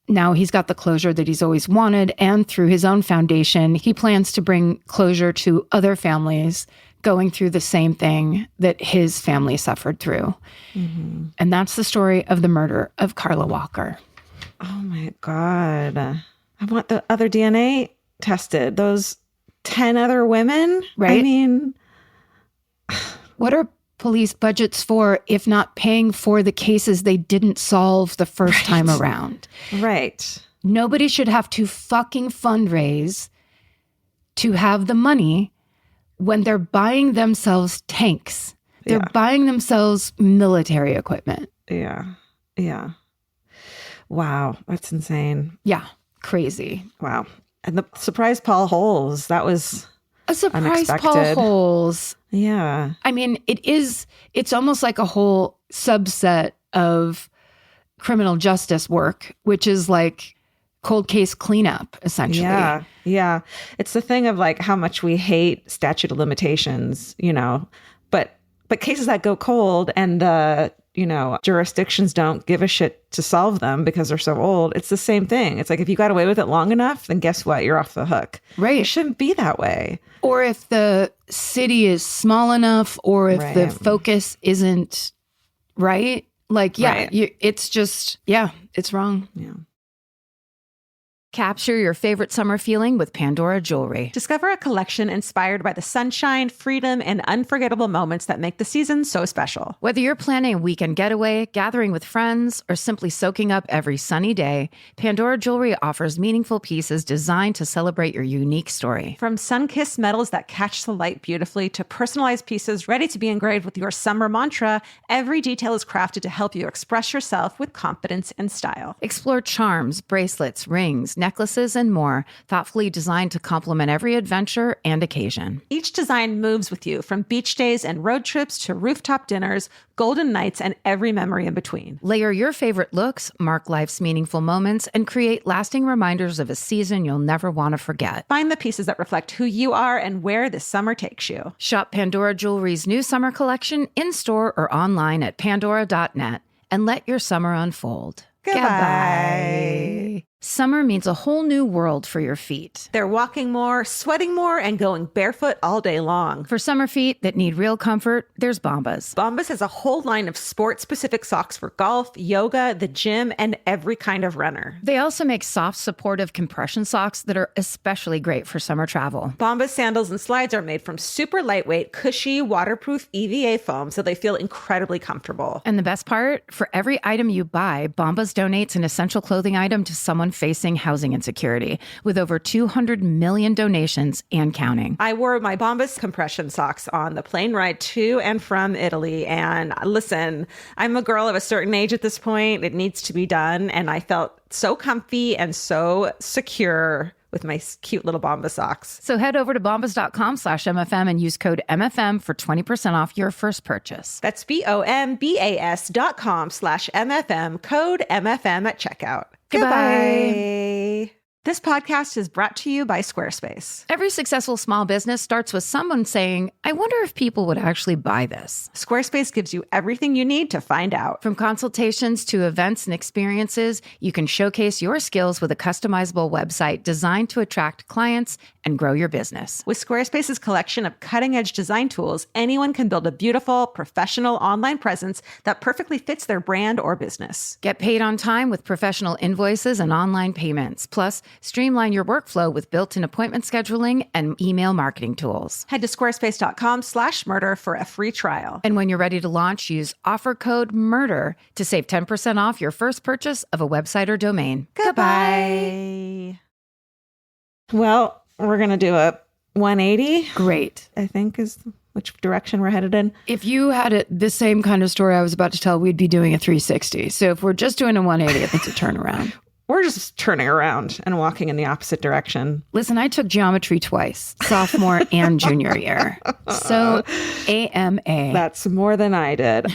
Now he's got the closure that he's always wanted, and through his own foundation, he plans to bring closure to other families going through the same thing that his family suffered through. And that's the story of the murder of Carla Walker. Oh my God. I want the other DNA tested. Those 10 other women? Right? I mean, what are police budgets for if not paying for the cases they didn't solve the first time around? Right. Nobody should have to fucking fundraise to have the money when they're buying themselves tanks. They're buying themselves military equipment. Yeah. Yeah. Wow. That's insane. Yeah. Crazy. Wow. And the surprise Paul Holes, that was a surprise Paul unexpected. Holes. Yeah. I mean, it's almost like a whole subset of criminal justice work, which is like cold case cleanup, essentially. Yeah. Yeah. It's the thing of like how much we hate statute of limitations, you know, but But cases that go cold and jurisdictions don't give a shit to solve them because they're so old, it's the same thing. It's like, if you got away with it long enough, then guess what? You're off the hook. Right. It shouldn't be that way. Or if the city is small enough, or if the focus isn't right. Like, Right. it's just, it's wrong. Yeah. Capture your favorite summer feeling with Pandora Jewelry. Discover a collection inspired by the sunshine, freedom, and unforgettable moments that make the season so special. Whether you're planning a weekend getaway, gathering with friends, or simply soaking up every sunny day, Pandora Jewelry offers meaningful pieces designed to celebrate your unique story. From sun-kissed metals that catch the light beautifully to personalized pieces ready to be engraved with your summer mantra, every detail is crafted to help you express yourself with confidence and style. Explore charms, bracelets, rings, necklaces, and more, thoughtfully designed to complement every adventure and occasion. Each design moves with you, from beach days and road trips to rooftop dinners, golden nights, and every memory in between. Layer your favorite looks, mark life's meaningful moments, and create lasting reminders of a season you'll never want to forget. Find the pieces that reflect who you are and where this summer takes you. Shop Pandora Jewelry's new summer collection in-store or online at pandora.net and let your summer unfold. Goodbye. Summer means a whole new world for your feet. They're walking more, sweating more, and going barefoot all day long. For summer feet that need real comfort, there's Bombas. Bombas has a whole line of sport-specific socks for golf, yoga, the gym, and every kind of runner. They also make soft, supportive compression socks that are especially great for summer travel. Bombas sandals and slides are made from super lightweight, cushy, waterproof EVA foam, so they feel incredibly comfortable. And the best part? For every item you buy, Bombas donates an essential clothing item to someone facing housing insecurity, with over 200 million donations and counting. I wore my Bombas compression socks on the plane ride to and from Italy. And listen, I'm a girl of a certain age at this point. It needs to be done. And I felt so comfy and so secure with my cute little Bombas socks. So head over to bombas.com/MFM and use code MFM for 20% off your first purchase. That's BOMBAS.com/MFM, code MFM at checkout. Goodbye. This podcast is brought to you by Squarespace. Every successful small business starts with someone saying, I wonder if people would actually buy this. Squarespace gives you everything you need to find out. From consultations to events and experiences, you can showcase your skills with a customizable website designed to attract clients and grow your business. With Squarespace's collection of cutting-edge design tools, anyone can build a beautiful, professional online presence that perfectly fits their brand or business. Get paid on time with professional invoices and online payments. Plus, streamline your workflow with built-in appointment scheduling and email marketing tools. Head to squarespace.com/murder for a free trial. And when you're ready to launch, use offer code MURDER to save 10% off your first purchase of a website or domain. Goodbye. Well, we're going to do a 180. Great. I think is which direction we're headed in. If you had the same kind of story I was about to tell, we'd be doing a 360. So if we're just doing a 180, I think it's a turnaround. We're just turning around and walking in the opposite direction. Listen, I took geometry twice, sophomore and junior year. So AMA. That's more than I did.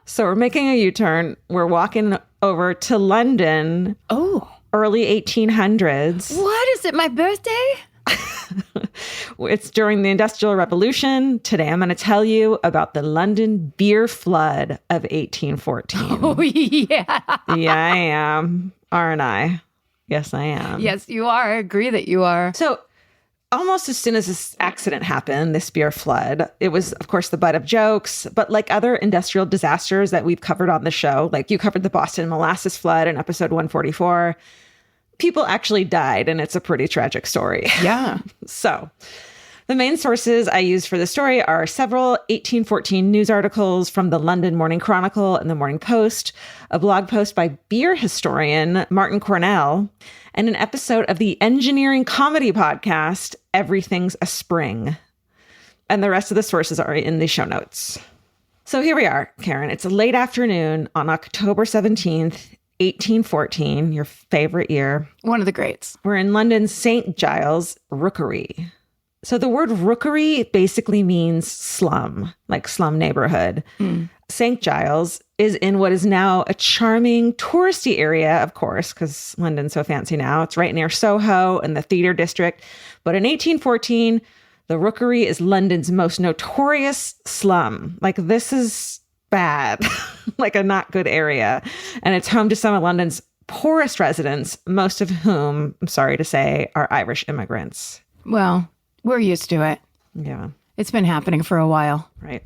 So we're making a U-turn. We're walking over to London. Oh. Early 1800s. What? Is it my birthday? It's during the Industrial Revolution. Today I'm going to tell you about the London beer flood of 1814. Oh, yeah. Yeah, I am. Aren't I? Yes, I am. Yes, you are. I agree that you are. So almost as soon as this accident happened, this beer flood, it was, of course, the butt of jokes. But like other industrial disasters that we've covered on the show, like you covered the Boston molasses flood in episode 144, people actually died, and it's a pretty tragic story. Yeah. So the main sources I use for the story are several 1814 news articles from the London Morning Chronicle and the Morning Post, a blog post by beer historian Martin Cornell, and an episode of the engineering comedy podcast, Everything's a Spring. And the rest of the sources are in the show notes. So here we are, Karen. It's a late afternoon on October 17th, 1814, your favorite year. One of the greats. We're in London's St. Giles Rookery. So the word rookery basically means slum, like slum neighborhood. St. Giles is in what is now a charming touristy area, of course, because London's so fancy now. It's right near Soho and the theater district. But in 1814, The Rookery is London's most notorious slum. Like, this is bad, like a not good area. And it's home to some of London's poorest residents, most of whom, I'm sorry to say, are Irish immigrants. Well, we're used to it. Yeah. It's been happening for a while. Right.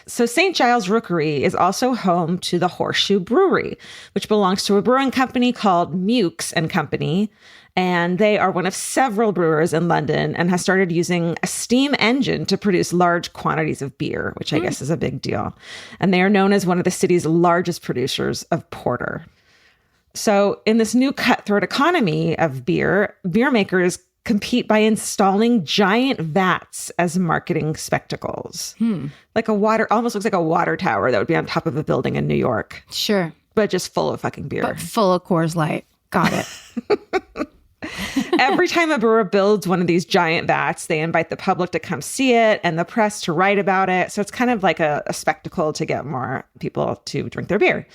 So St. Giles Rookery is also home to the Horseshoe Brewery, which belongs to a brewing company called Mewkes and Company. And they are one of several brewers in London and has started using a steam engine to produce large quantities of beer, which I guess is a big deal. And they are known as one of the city's largest producers of porter. So in this new cutthroat economy of beer makers compete by installing giant vats as marketing spectacles. Like almost looks like a water tower that would be on top of a building in New York. Sure. But just full of fucking beer. But full of Coors Light. Got it. Every time a brewer builds one of these giant vats, they invite the public to come see it and the press to write about it. So it's kind of like a spectacle to get more people to drink their beer.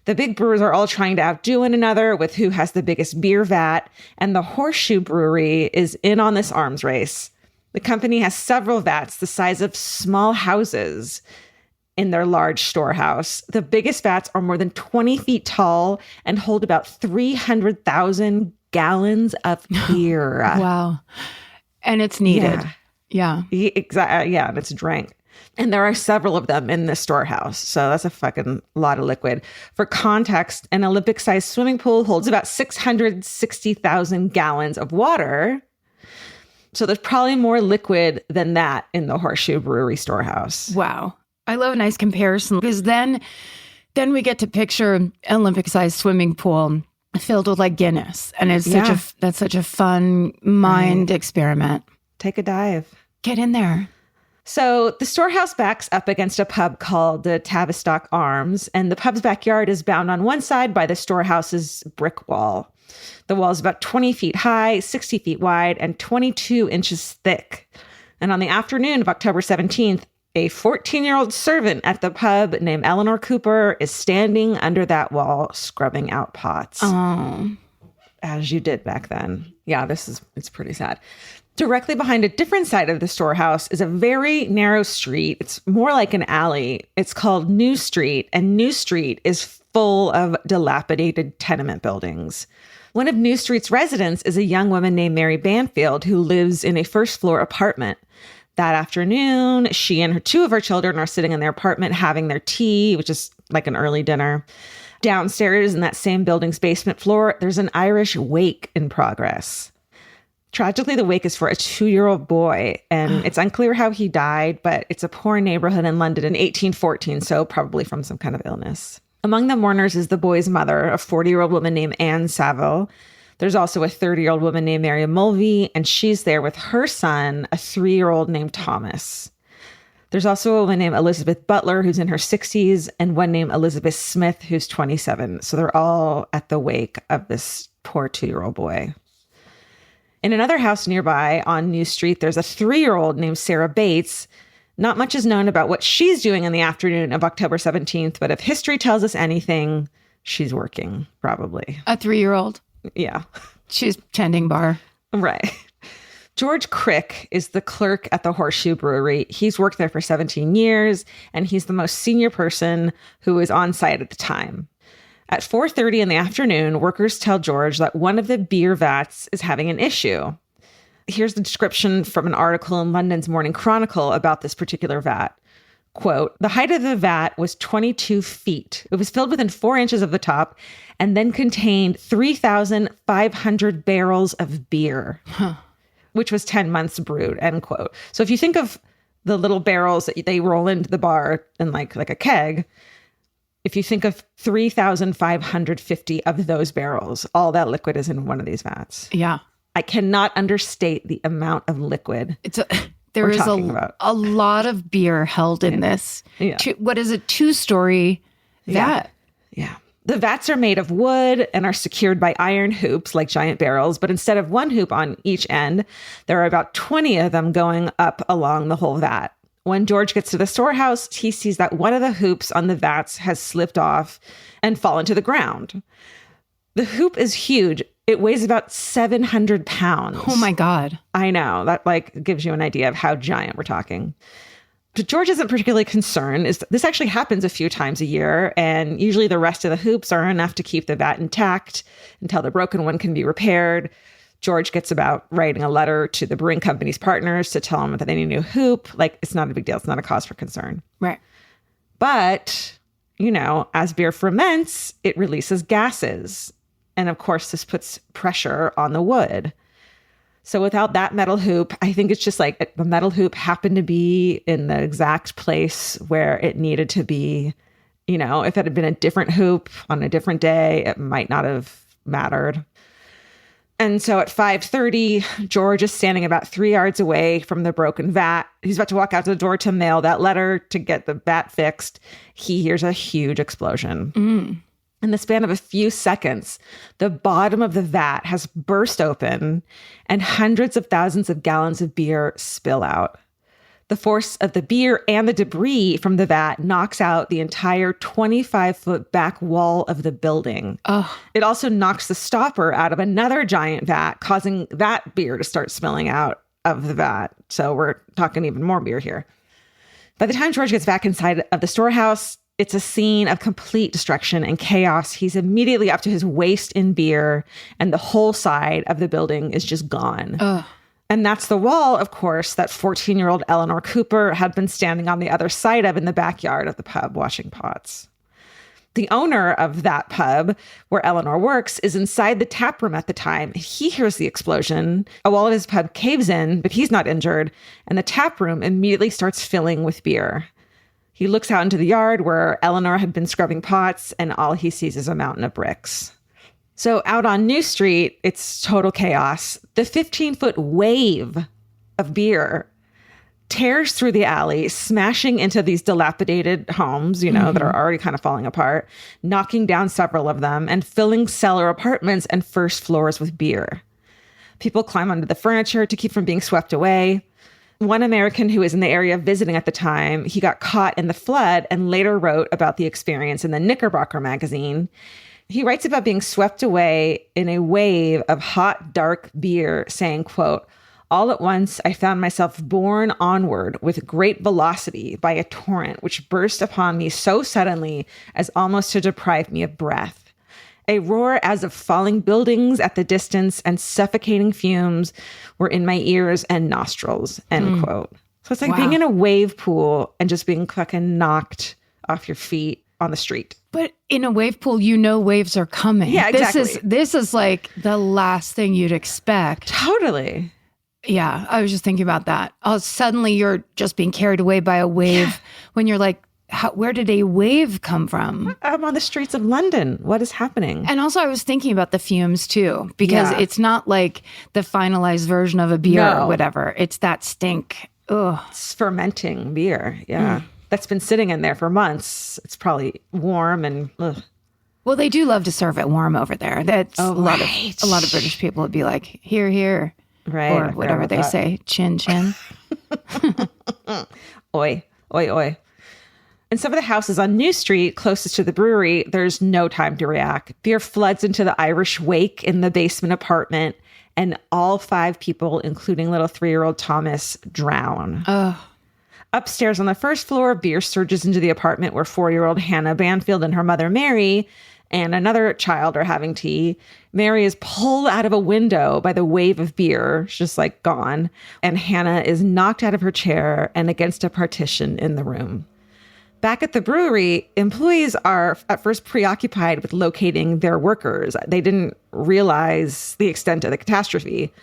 The big brewers are all trying to outdo one another with who has the biggest beer vat, and the Horseshoe Brewery is in on this arms race. The company has several vats the size of small houses in their large storehouse. The biggest vats are more than 20 feet tall and hold about 300,000 gallons of beer. Wow. And it's needed. Yeah. Exactly. Yeah, and it's drank. And there are several of them in the storehouse. So that's a fucking lot of liquid. For context, an Olympic-sized swimming pool holds about 660,000 gallons of water. So there's probably more liquid than that in the Horseshoe Brewery storehouse. Wow. I love a nice comparison because then we get to picture an Olympic-sized swimming pool filled with like Guinness. And it's that's such a fun mind experiment. Take a dive. Get in there. So the storehouse backs up against a pub called the Tavistock Arms, and the pub's backyard is bound on one side by the storehouse's brick wall. The wall is about 20 feet high, 60 feet wide, and 22 inches thick. And on the afternoon of October 17th, a 14-year-old servant at the pub named Eleanor Cooper is standing under that wall scrubbing out pots. Oh. As you did back then. Yeah, it's pretty sad. Directly behind a different side of the storehouse is a very narrow street. It's more like an alley. It's called New Street, and New Street is full of dilapidated tenement buildings. One of New Street's residents is a young woman named Mary Banfield who lives in a first-floor apartment. That afternoon, she and two of her children are sitting in their apartment having their tea, which is like an early dinner. Downstairs in that same building's basement floor, there's an Irish wake in progress. Tragically, the wake is for a 2-year-old boy, and it's unclear how he died, but it's a poor neighborhood in London in 1814, so probably from some kind of illness. Among the mourners is the boy's mother, a 40-year-old woman named Anne Saville. There's also a 30-year-old woman named Mary Mulvey, and she's there with her son, a 3-year-old named Thomas. There's also a woman named Elizabeth Butler, who's in her 60s, and one named Elizabeth Smith, who's 27. So they're all at the wake of this poor 2-year-old boy. In another house nearby on New Street, there's a 3-year-old named Sarah Bates. Not much is known about what she's doing in the afternoon of October 17th, but if history tells us anything, she's working, probably. A 3-year-old? Yeah. She's tending bar. Right. George Crick is the clerk at the Horseshoe Brewery. He's worked there for 17 years, and he's the most senior person who was on site at the time. At 4:30 in the afternoon, workers tell George that one of the beer vats is having an issue. Here's the description from an article in London's Morning Chronicle about this particular vat. Quote, the height of the vat was 22 feet. It was filled within 4 inches of the top and then contained 3,500 barrels of beer, which was 10 months brewed, end quote. So if you think of the little barrels that they roll into the bar in like a keg, if you think of 3,550 of those barrels, all that liquid is in one of these vats. Yeah. I cannot understate the amount of liquid. There is a lot of beer held in this. Yeah. What is a 2-story vat? Yeah. The vats are made of wood and are secured by iron hoops like giant barrels, but instead of one hoop on each end, there are about 20 of them going up along the whole vat. When George gets to the storehouse, he sees that one of the hoops on the vats has slipped off and fallen to the ground. The hoop is huge. It weighs about 700 pounds. Oh my God. I know. That like gives you an idea of how giant we're talking. But George isn't particularly concerned. This actually happens a few times a year, and usually the rest of the hoops are enough to keep the vat intact until the broken one can be repaired. George gets about writing a letter to the brewing company's partners to tell them that they need a new hoop. Like, it's not a big deal. It's not a cause for concern. Right. But, you know, as beer ferments, it releases gases. And of course, this puts pressure on the wood. So without that metal hoop, I think it's just like the metal hoop happened to be in the exact place where it needed to be. You know, if it had been a different hoop on a different day, it might not have mattered. And so at 5:30, George is standing about 3 yards away from the broken vat. He's about to walk out the door to mail that letter to get the vat fixed. He hears a huge explosion. In the span of a few seconds, the bottom of the vat has burst open and hundreds of thousands of gallons of beer spill out. The force of the beer and the debris from the vat knocks out the entire 25-foot back wall of the building. It also knocks the stopper out of another giant vat, causing that beer to start spilling out of the vat. So we're talking even more beer here. By the time George gets back inside of the storehouse, it's a scene of complete destruction and chaos. He's immediately up to his waist in beer, and the whole side of the building is just gone. And that's the wall, of course, that 14-year-old Eleanor Cooper had been standing on the other side of in the backyard of the pub washing pots. The owner of that pub, where Eleanor works, is inside the tap room at the time. He hears the explosion. A wall of his pub caves in, but he's not injured, and the tap room immediately starts filling with beer. He looks out into the yard where Eleanor had been scrubbing pots, and all he sees is a mountain of bricks. So out on New Street, it's total chaos. The 15-foot wave of beer tears through the alley, smashing into these dilapidated homes, you know, that are already kind of falling apart, knocking down several of them, and filling cellar apartments and first floors with beer. People climb onto the furniture to keep from being swept away. One American who was in the area visiting at the time, he got caught in the flood and later wrote about the experience in the Knickerbocker magazine. He writes about being swept away in a wave of hot, dark beer, saying, quote, "All at once, I found myself borne onward with great velocity by a torrent which burst upon me so suddenly as almost to deprive me of breath. A roar as of falling buildings at the distance and suffocating fumes were in my ears and nostrils," end quote. So it's like being in a wave pool and just being fucking knocked off your feet on the street. But in a wave pool, you know waves are coming. Yeah, exactly. This is like the last thing you'd expect. Totally. Yeah, I was just thinking about that. Suddenly you're just being carried away by a wave when you're like, where did a wave come from? I'm on the streets of London. What is happening? And also I was thinking about the fumes too, because it's not like the finalized version of a beer or whatever. It's that stink. Ugh. It's fermenting beer. Yeah. That's been sitting in there for months. It's probably warm and ugh. Well, they do love to serve it warm over there. That's a lot of British people would be like, here, here. Right. Or whatever they say. Chin, chin. Oi, oi, oi. In some of the houses on New Street, closest to the brewery, there's no time to react. Beer floods into the Irish wake in the basement apartment, and all 5 people, including little 3-year-old Thomas, drown. Upstairs on the first floor, beer surges into the apartment where 4-year-old Hannah Banfield and her mother, Mary, and another child are having tea. Mary is pulled out of a window by the wave of beer. She's just like gone. And Hannah is knocked out of her chair and against a partition in the room. Back at the brewery, employees are at first preoccupied with locating their workers. They didn't realize the extent of the catastrophe,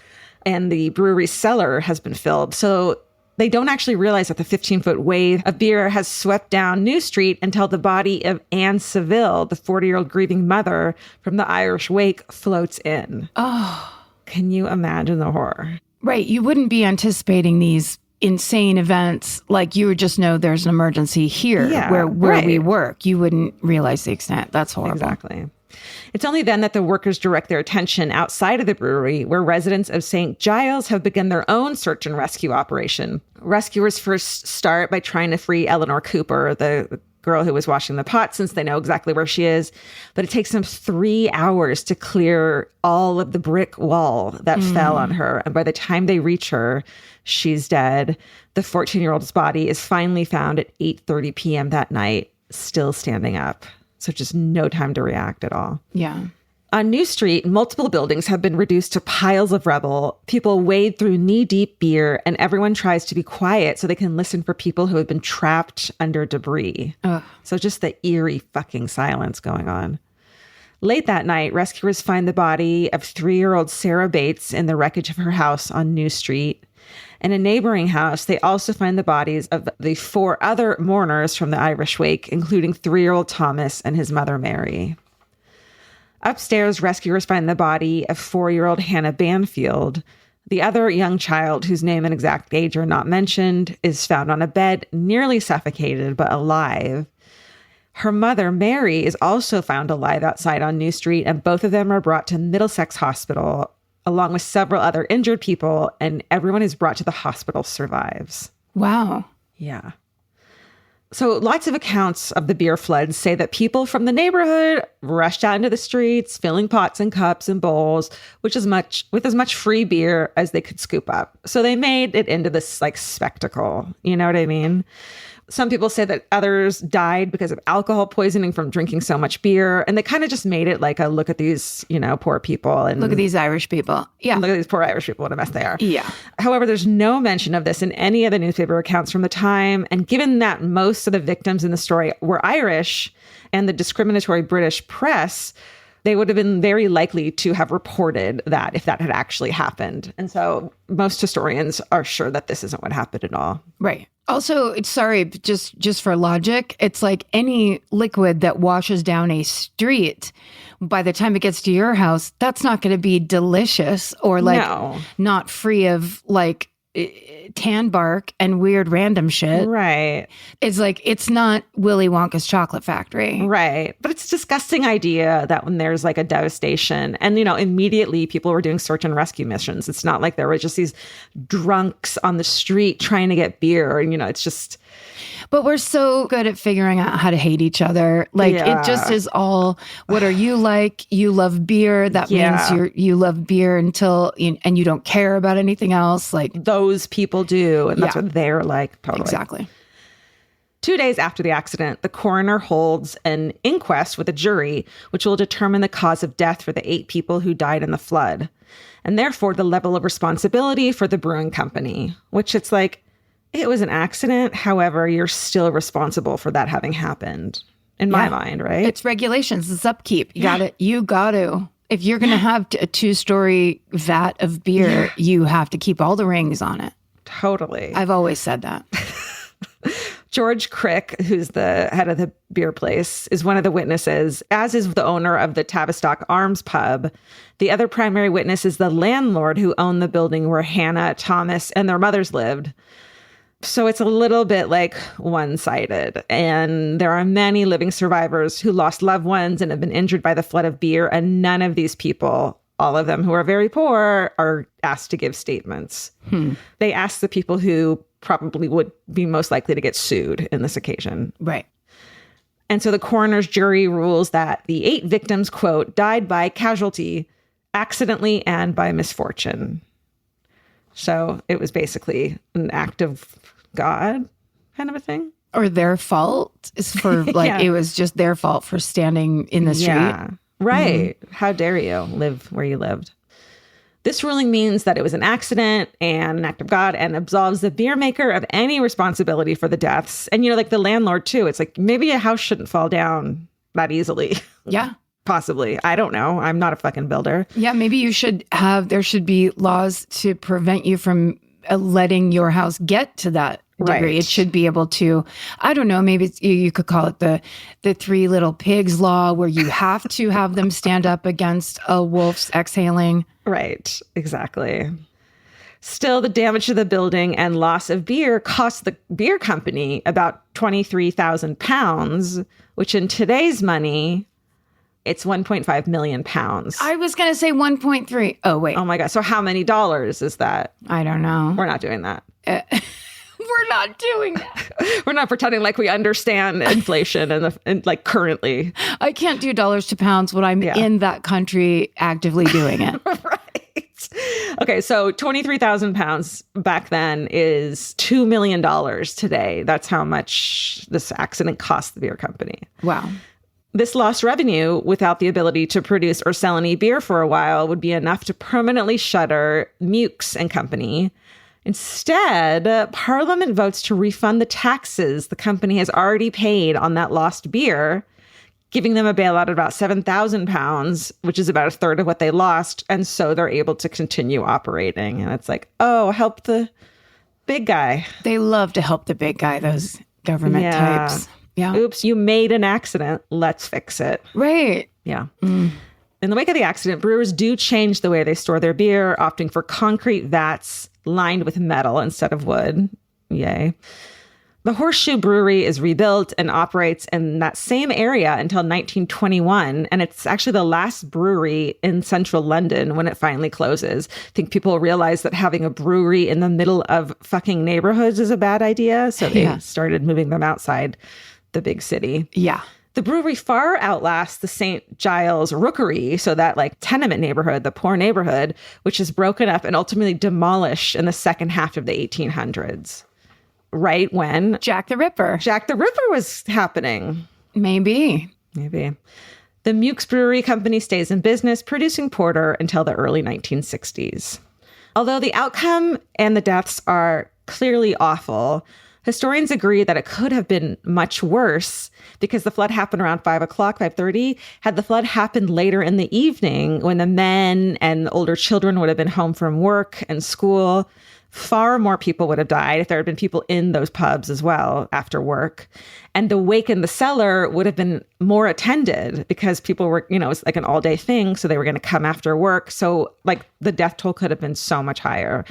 and the brewery's cellar has been filled. So they don't actually realize that the 15-foot wave of beer has swept down New Street until the body of Anne Seville, the 40-year-old grieving mother from the Irish wake, floats in. Oh, can you imagine the horror? Right. You wouldn't be anticipating these insane events. Like, you would just know there's an emergency here where we work. You wouldn't realize the extent. That's horrible. Exactly. It's only then that the workers direct their attention outside of the brewery, where residents of St. Giles have begun their own search and rescue operation. Rescuers first start by trying to free Eleanor Cooper, the girl who was washing the pot, since they know exactly where she is. But it takes them 3 hours to clear all of the brick wall that fell on her. And by the time they reach her, she's dead. The 14-year-old's body is finally found at 8:30 p.m. that night, still standing up. So just no time to react at all. Yeah. On New Street, multiple buildings have been reduced to piles of rubble. People wade through knee-deep beer, and everyone tries to be quiet so they can listen for people who have been trapped under debris. Ugh. So just the eerie fucking silence going on. Late that night, rescuers find the body of 3-year-old Sarah Bates in the wreckage of her house on New Street. In a neighboring house, they also find the bodies of the 4 other mourners from the Irish wake, including 3-year-old Thomas and his mother, Mary. Upstairs, rescuers find the body of 4-year-old Hannah Banfield. The other young child, whose name and exact age are not mentioned, is found on a bed, nearly suffocated, but alive. Her mother, Mary, is also found alive outside on New Street, and both of them are brought to Middlesex Hospital, along with several other injured people, and everyone who's brought to the hospital survives. Wow. Yeah. So lots of accounts of the beer floods say that people from the neighborhood rushed out into the streets, filling pots and cups and bowls, with as much free beer as they could scoop up. So they made it into this like spectacle. You know what I mean? Some people say that others died because of alcohol poisoning from drinking so much beer. And they kind of just made it like a look at these, poor people. And look at these Irish people. Yeah. Look at these poor Irish people. What a mess they are. Yeah. However, there's no mention of this in any of the newspaper accounts from the time. And given that most of the victims in the story were Irish and the discriminatory British press, they would have been very likely to have reported that if that had actually happened. And so most historians are sure that this isn't what happened at all. Right. Also, just for logic, it's like any liquid that washes down a street, by the time it gets to your house, that's not going to be delicious or not free of like tan bark and weird random shit. Right. It's like, it's not Willy Wonka's chocolate factory. Right. But it's a disgusting idea that when there's like a devastation and, immediately people were doing search and rescue missions. It's not like there were just these drunks on the street trying to get beer. And, it's just... But we're so good at figuring out how to hate each other. Like, It just is all, what are you like? You love beer. That means you love beer and you don't care about anything else. Like, those people do. And that's what they're like. Totally. Exactly. 2 days after the accident, the coroner holds an inquest with a jury, which will determine the cause of death for the 8 people who died in the flood. And therefore, the level of responsibility for the brewing company, which it's like, it was an accident. However, you're still responsible for that having happened, in my mind, right? It's regulations. It's upkeep. You got to. If you're going to have a 2-story vat of beer, you have to keep all the rings on it. Totally. I've always said that. George Crick, who's the head of the beer place, is one of the witnesses, as is the owner of the Tavistock Arms pub. The other primary witness is the landlord who owned the building where Hannah, Thomas, and their mothers lived. So it's a little bit like one-sided. And there are many living survivors who lost loved ones and have been injured by the flood of beer. And none of these people, all of them who are very poor, are asked to give statements. They ask the people who probably would be most likely to get sued in this occasion. Right. And so the coroner's jury rules that the 8 victims, quote, died by casualty, accidentally, and by misfortune. So it was basically an act of God kind of a thing. Or their fault is for It was just their fault for standing in the street. Yeah, right. How dare you live where you lived? This ruling means that it was an accident and an act of God and absolves the beer maker of any responsibility for the deaths. And, like the landlord too. It's like maybe a house shouldn't fall down that easily. Yeah. Possibly. I don't know. I'm not a fucking builder. Yeah, maybe there should be laws to prevent you from letting your house get to that degree. Right. It should be able to, I don't know, maybe you could call it the 3 little pigs law, where you have to have them stand up against a wolf's exhaling. Right. Exactly. Still, the damage to the building and loss of beer cost the beer company about £23,000, which in today's money, it's 1.5 million pounds. I was going to say 1.3. Oh, wait. Oh, my God. So how many dollars is that? I don't know. We're not doing that. We're not doing that. We're not pretending like we understand inflation and like currently. I can't do dollars to pounds when I'm in that country actively doing it. Right. Okay, so 23,000 pounds back then is $2 million today. That's how much this accident cost the beer company. Wow. This lost revenue, without the ability to produce or sell any beer for a while, would be enough to permanently shutter Mukes and Company. Instead, Parliament votes to refund the taxes the company has already paid on that lost beer, giving them a bailout of about 7,000 pounds, which is about a third of what they lost. And so they're able to continue operating. And it's like, oh, help the big guy. They love to help the big guy, those government types. Yeah. Oops, you made an accident. Let's fix it. Right. Yeah. In the wake of the accident, brewers do change the way they store their beer, opting for concrete vats lined with metal instead of wood. Yay. The Horseshoe Brewery is rebuilt and operates in that same area until 1921. And it's actually the last brewery in central London when it finally closes. I think people realize that having a brewery in the middle of fucking neighborhoods is a bad idea. So they started moving them outside the big city. Yeah. The brewery far outlasts the St. Giles Rookery, so that like tenement neighborhood, the poor neighborhood, which is broken up and ultimately demolished in the second half of the 1800s. Right when Jack the Ripper was happening. Maybe. The Mukes Brewery Company stays in business, producing porter until the early 1960s. Although the outcome and the deaths are clearly awful, historians agree that it could have been much worse because the flood happened around 5:30. Had the flood happened later in the evening when the men and the older children would have been home from work and school, far more people would have died if there had been people in those pubs as well after work. And the wake in the cellar would have been more attended because people were, it was like an all day thing. So they were going to come after work. So like the death toll could have been so much higher.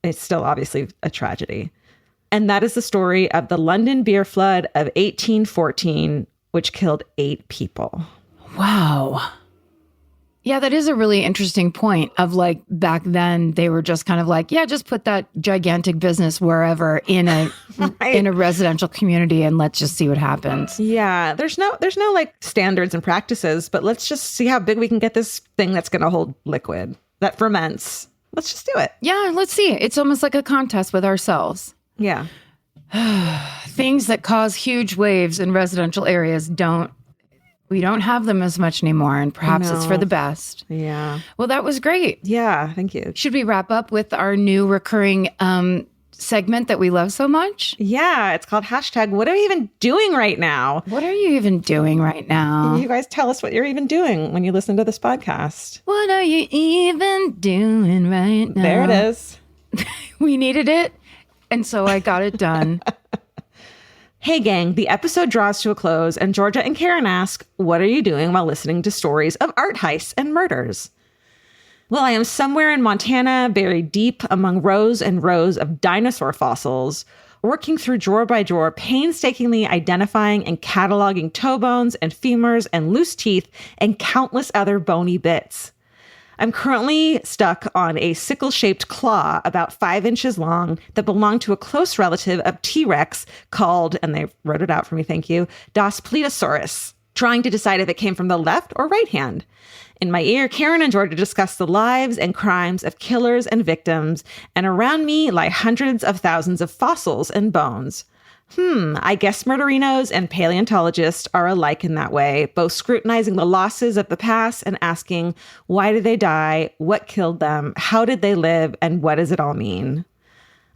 It's still obviously a tragedy. And that is the story of the London beer flood of 1814, which killed 8 people. Wow. Yeah, that is a really interesting point of like back then they were just kind of like, yeah, just put that gigantic business wherever in a in a residential community and let's just see what happens. Yeah, there's no like standards and practices, but let's just see how big we can get this thing that's going to hold liquid that ferments. Let's just do it. Yeah, let's see. It's almost like a contest with ourselves. Yeah. Things that cause huge waves in residential areas we don't have them as much anymore, and perhaps it's for the best. Yeah. Well, that was great. Yeah, thank you. Should we wrap up with our new recurring segment that we love so much? Yeah, it's called #What are you even doing right now? What are you even doing right now? You guys tell us what you're even doing when you listen to this podcast. What are you even doing right now? There it is. We needed it, and so I got it done. Hey gang, the episode draws to a close and Georgia and Karen ask, what are you doing while listening to stories of art heists and murders? Well, I am somewhere in Montana, buried deep among rows and rows of dinosaur fossils, working through drawer by drawer, painstakingly identifying and cataloging toe bones and femurs and loose teeth and countless other bony bits. I'm currently stuck on a sickle-shaped claw about 5 inches long that belonged to a close relative of T-Rex called, and they wrote it out for me, thank you, Daspletosaurus, trying to decide if it came from the left or right hand. In my ear, Karen and Georgia discuss the lives and crimes of killers and victims, and around me lie hundreds of thousands of fossils and bones. I guess murderinos and paleontologists are alike in that way, both scrutinizing the losses of the past and asking, why did they die? What killed them? How did they live? And what does it all mean?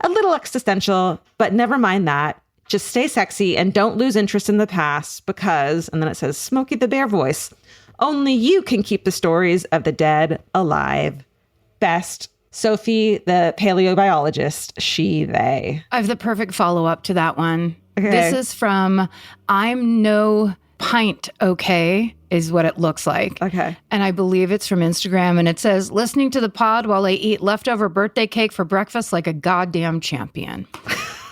A little existential, but never mind that. Just stay sexy and don't lose interest in the past because, and then it says, Smokey the Bear voice, only you can keep the stories of the dead alive. Best, Sophie, the paleobiologist, she, they. I have the perfect follow-up to that one. Okay. This is from I'm No Pint Okay, is what it looks like. Okay. And I believe it's from Instagram. And it says, listening to the pod while I eat leftover birthday cake for breakfast like a goddamn champion.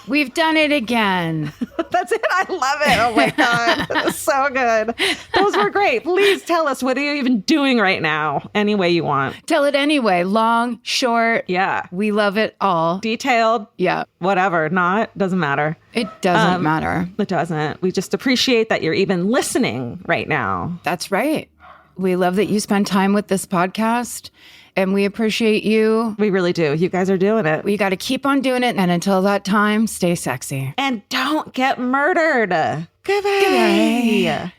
We've done it again. That's it. I love it. Oh my God. That's so good. Those were great. Please tell us, what are you even doing right now? Any way you want. Tell it anyway. Long, short. Yeah. We love it all. Detailed. Yeah. Whatever. Not. Doesn't matter. It doesn't matter. It doesn't. We just appreciate that you're even listening right now. That's right. We love that you spend time with this podcast. And we appreciate you. We really do. You guys are doing it. We got to keep on doing it. And until that time, stay sexy. And don't get murdered. Goodbye. Goodbye.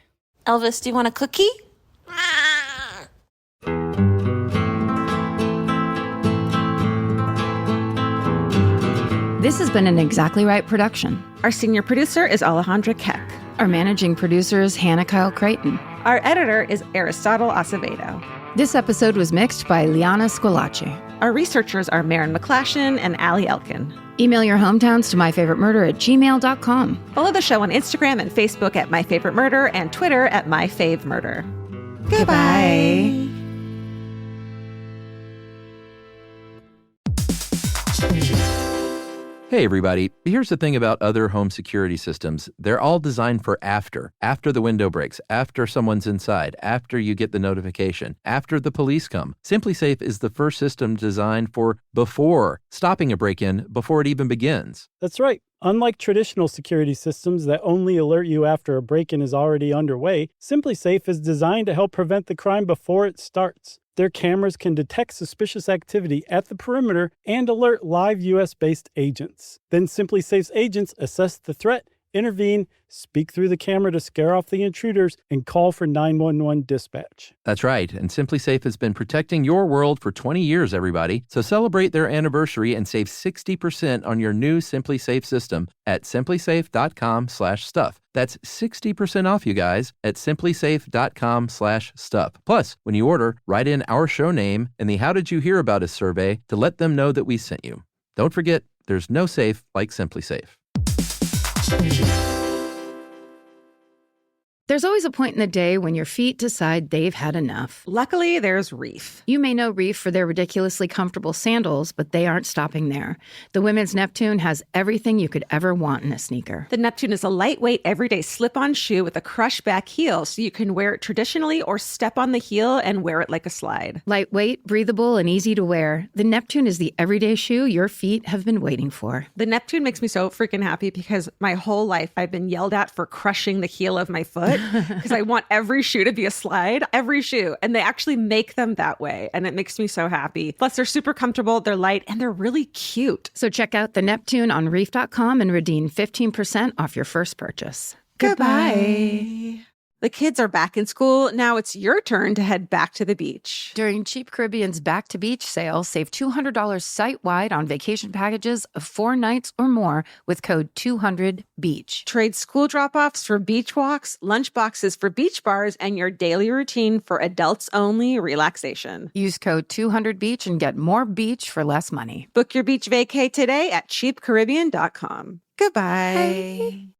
Elvis, do you want a cookie? This has been an Exactly Right production. Our senior producer is Alejandra Keck. Our managing producer is Hannah Kyle Creighton. Our editor is Aristotle Acevedo. This episode was mixed by Liana Squillaci. Our researchers are Maren McClashin and Allie Elkin. Email your hometowns to myfavoritemurder@gmail.com. Follow the show on Instagram and Facebook at My Favorite Murder and Twitter at My Fave Murder. Goodbye. Hey everybody, here's the thing about other home security systems. They're all designed for after the window breaks, after someone's inside, after you get the notification, after the police come. SimpliSafe is the first system designed for before, stopping a break-in before it even begins. That's right. Unlike traditional security systems that only alert you after a break-in is already underway, SimpliSafe is designed to help prevent the crime before it starts. Their cameras can detect suspicious activity at the perimeter and alert live U.S.-based agents. Then SimpliSafe's agents assess the threat, intervene, speak through the camera to scare off the intruders, and call for 911 dispatch. That's right, and SimpliSafe has been protecting your world for 20 years, everybody. So celebrate their anniversary and save 60% on your new SimpliSafe system at simplisafe.com/stuff. That's 60% off, you guys, at simplisafe.com/stuff. Plus, when you order, write in our show name and the How Did You Hear About Us survey to let them know that we sent you. Don't forget, there's no safe like SimpliSafe. There's always a point in the day when your feet decide they've had enough. Luckily, there's Reef. You may know Reef for their ridiculously comfortable sandals, but they aren't stopping there. The women's Neptune has everything you could ever want in a sneaker. The Neptune is a lightweight, everyday slip-on shoe with a crush-back heel, so you can wear it traditionally or step on the heel and wear it like a slide. Lightweight, breathable, and easy to wear, the Neptune is the everyday shoe your feet have been waiting for. The Neptune makes me so freaking happy because my whole life I've been yelled at for crushing the heel of my foot. Because I want every shoe to be a slide, every shoe. And they actually make them that way. And it makes me so happy. Plus, they're super comfortable, they're light, and they're really cute. So check out the Neptune on reef.com and redeem 15% off your first purchase. Goodbye. The kids are back in school. Now it's your turn to head back to the beach. During Cheap Caribbean's Back to Beach sale, save $200 site-wide on vacation packages of 4 nights or more with code 200BEACH. Trade school drop-offs for beach walks, lunch boxes for beach bars, and your daily routine for adults-only relaxation. Use code 200BEACH and get more beach for less money. Book your beach vacay today at cheapcaribbean.com. Goodbye. Hey.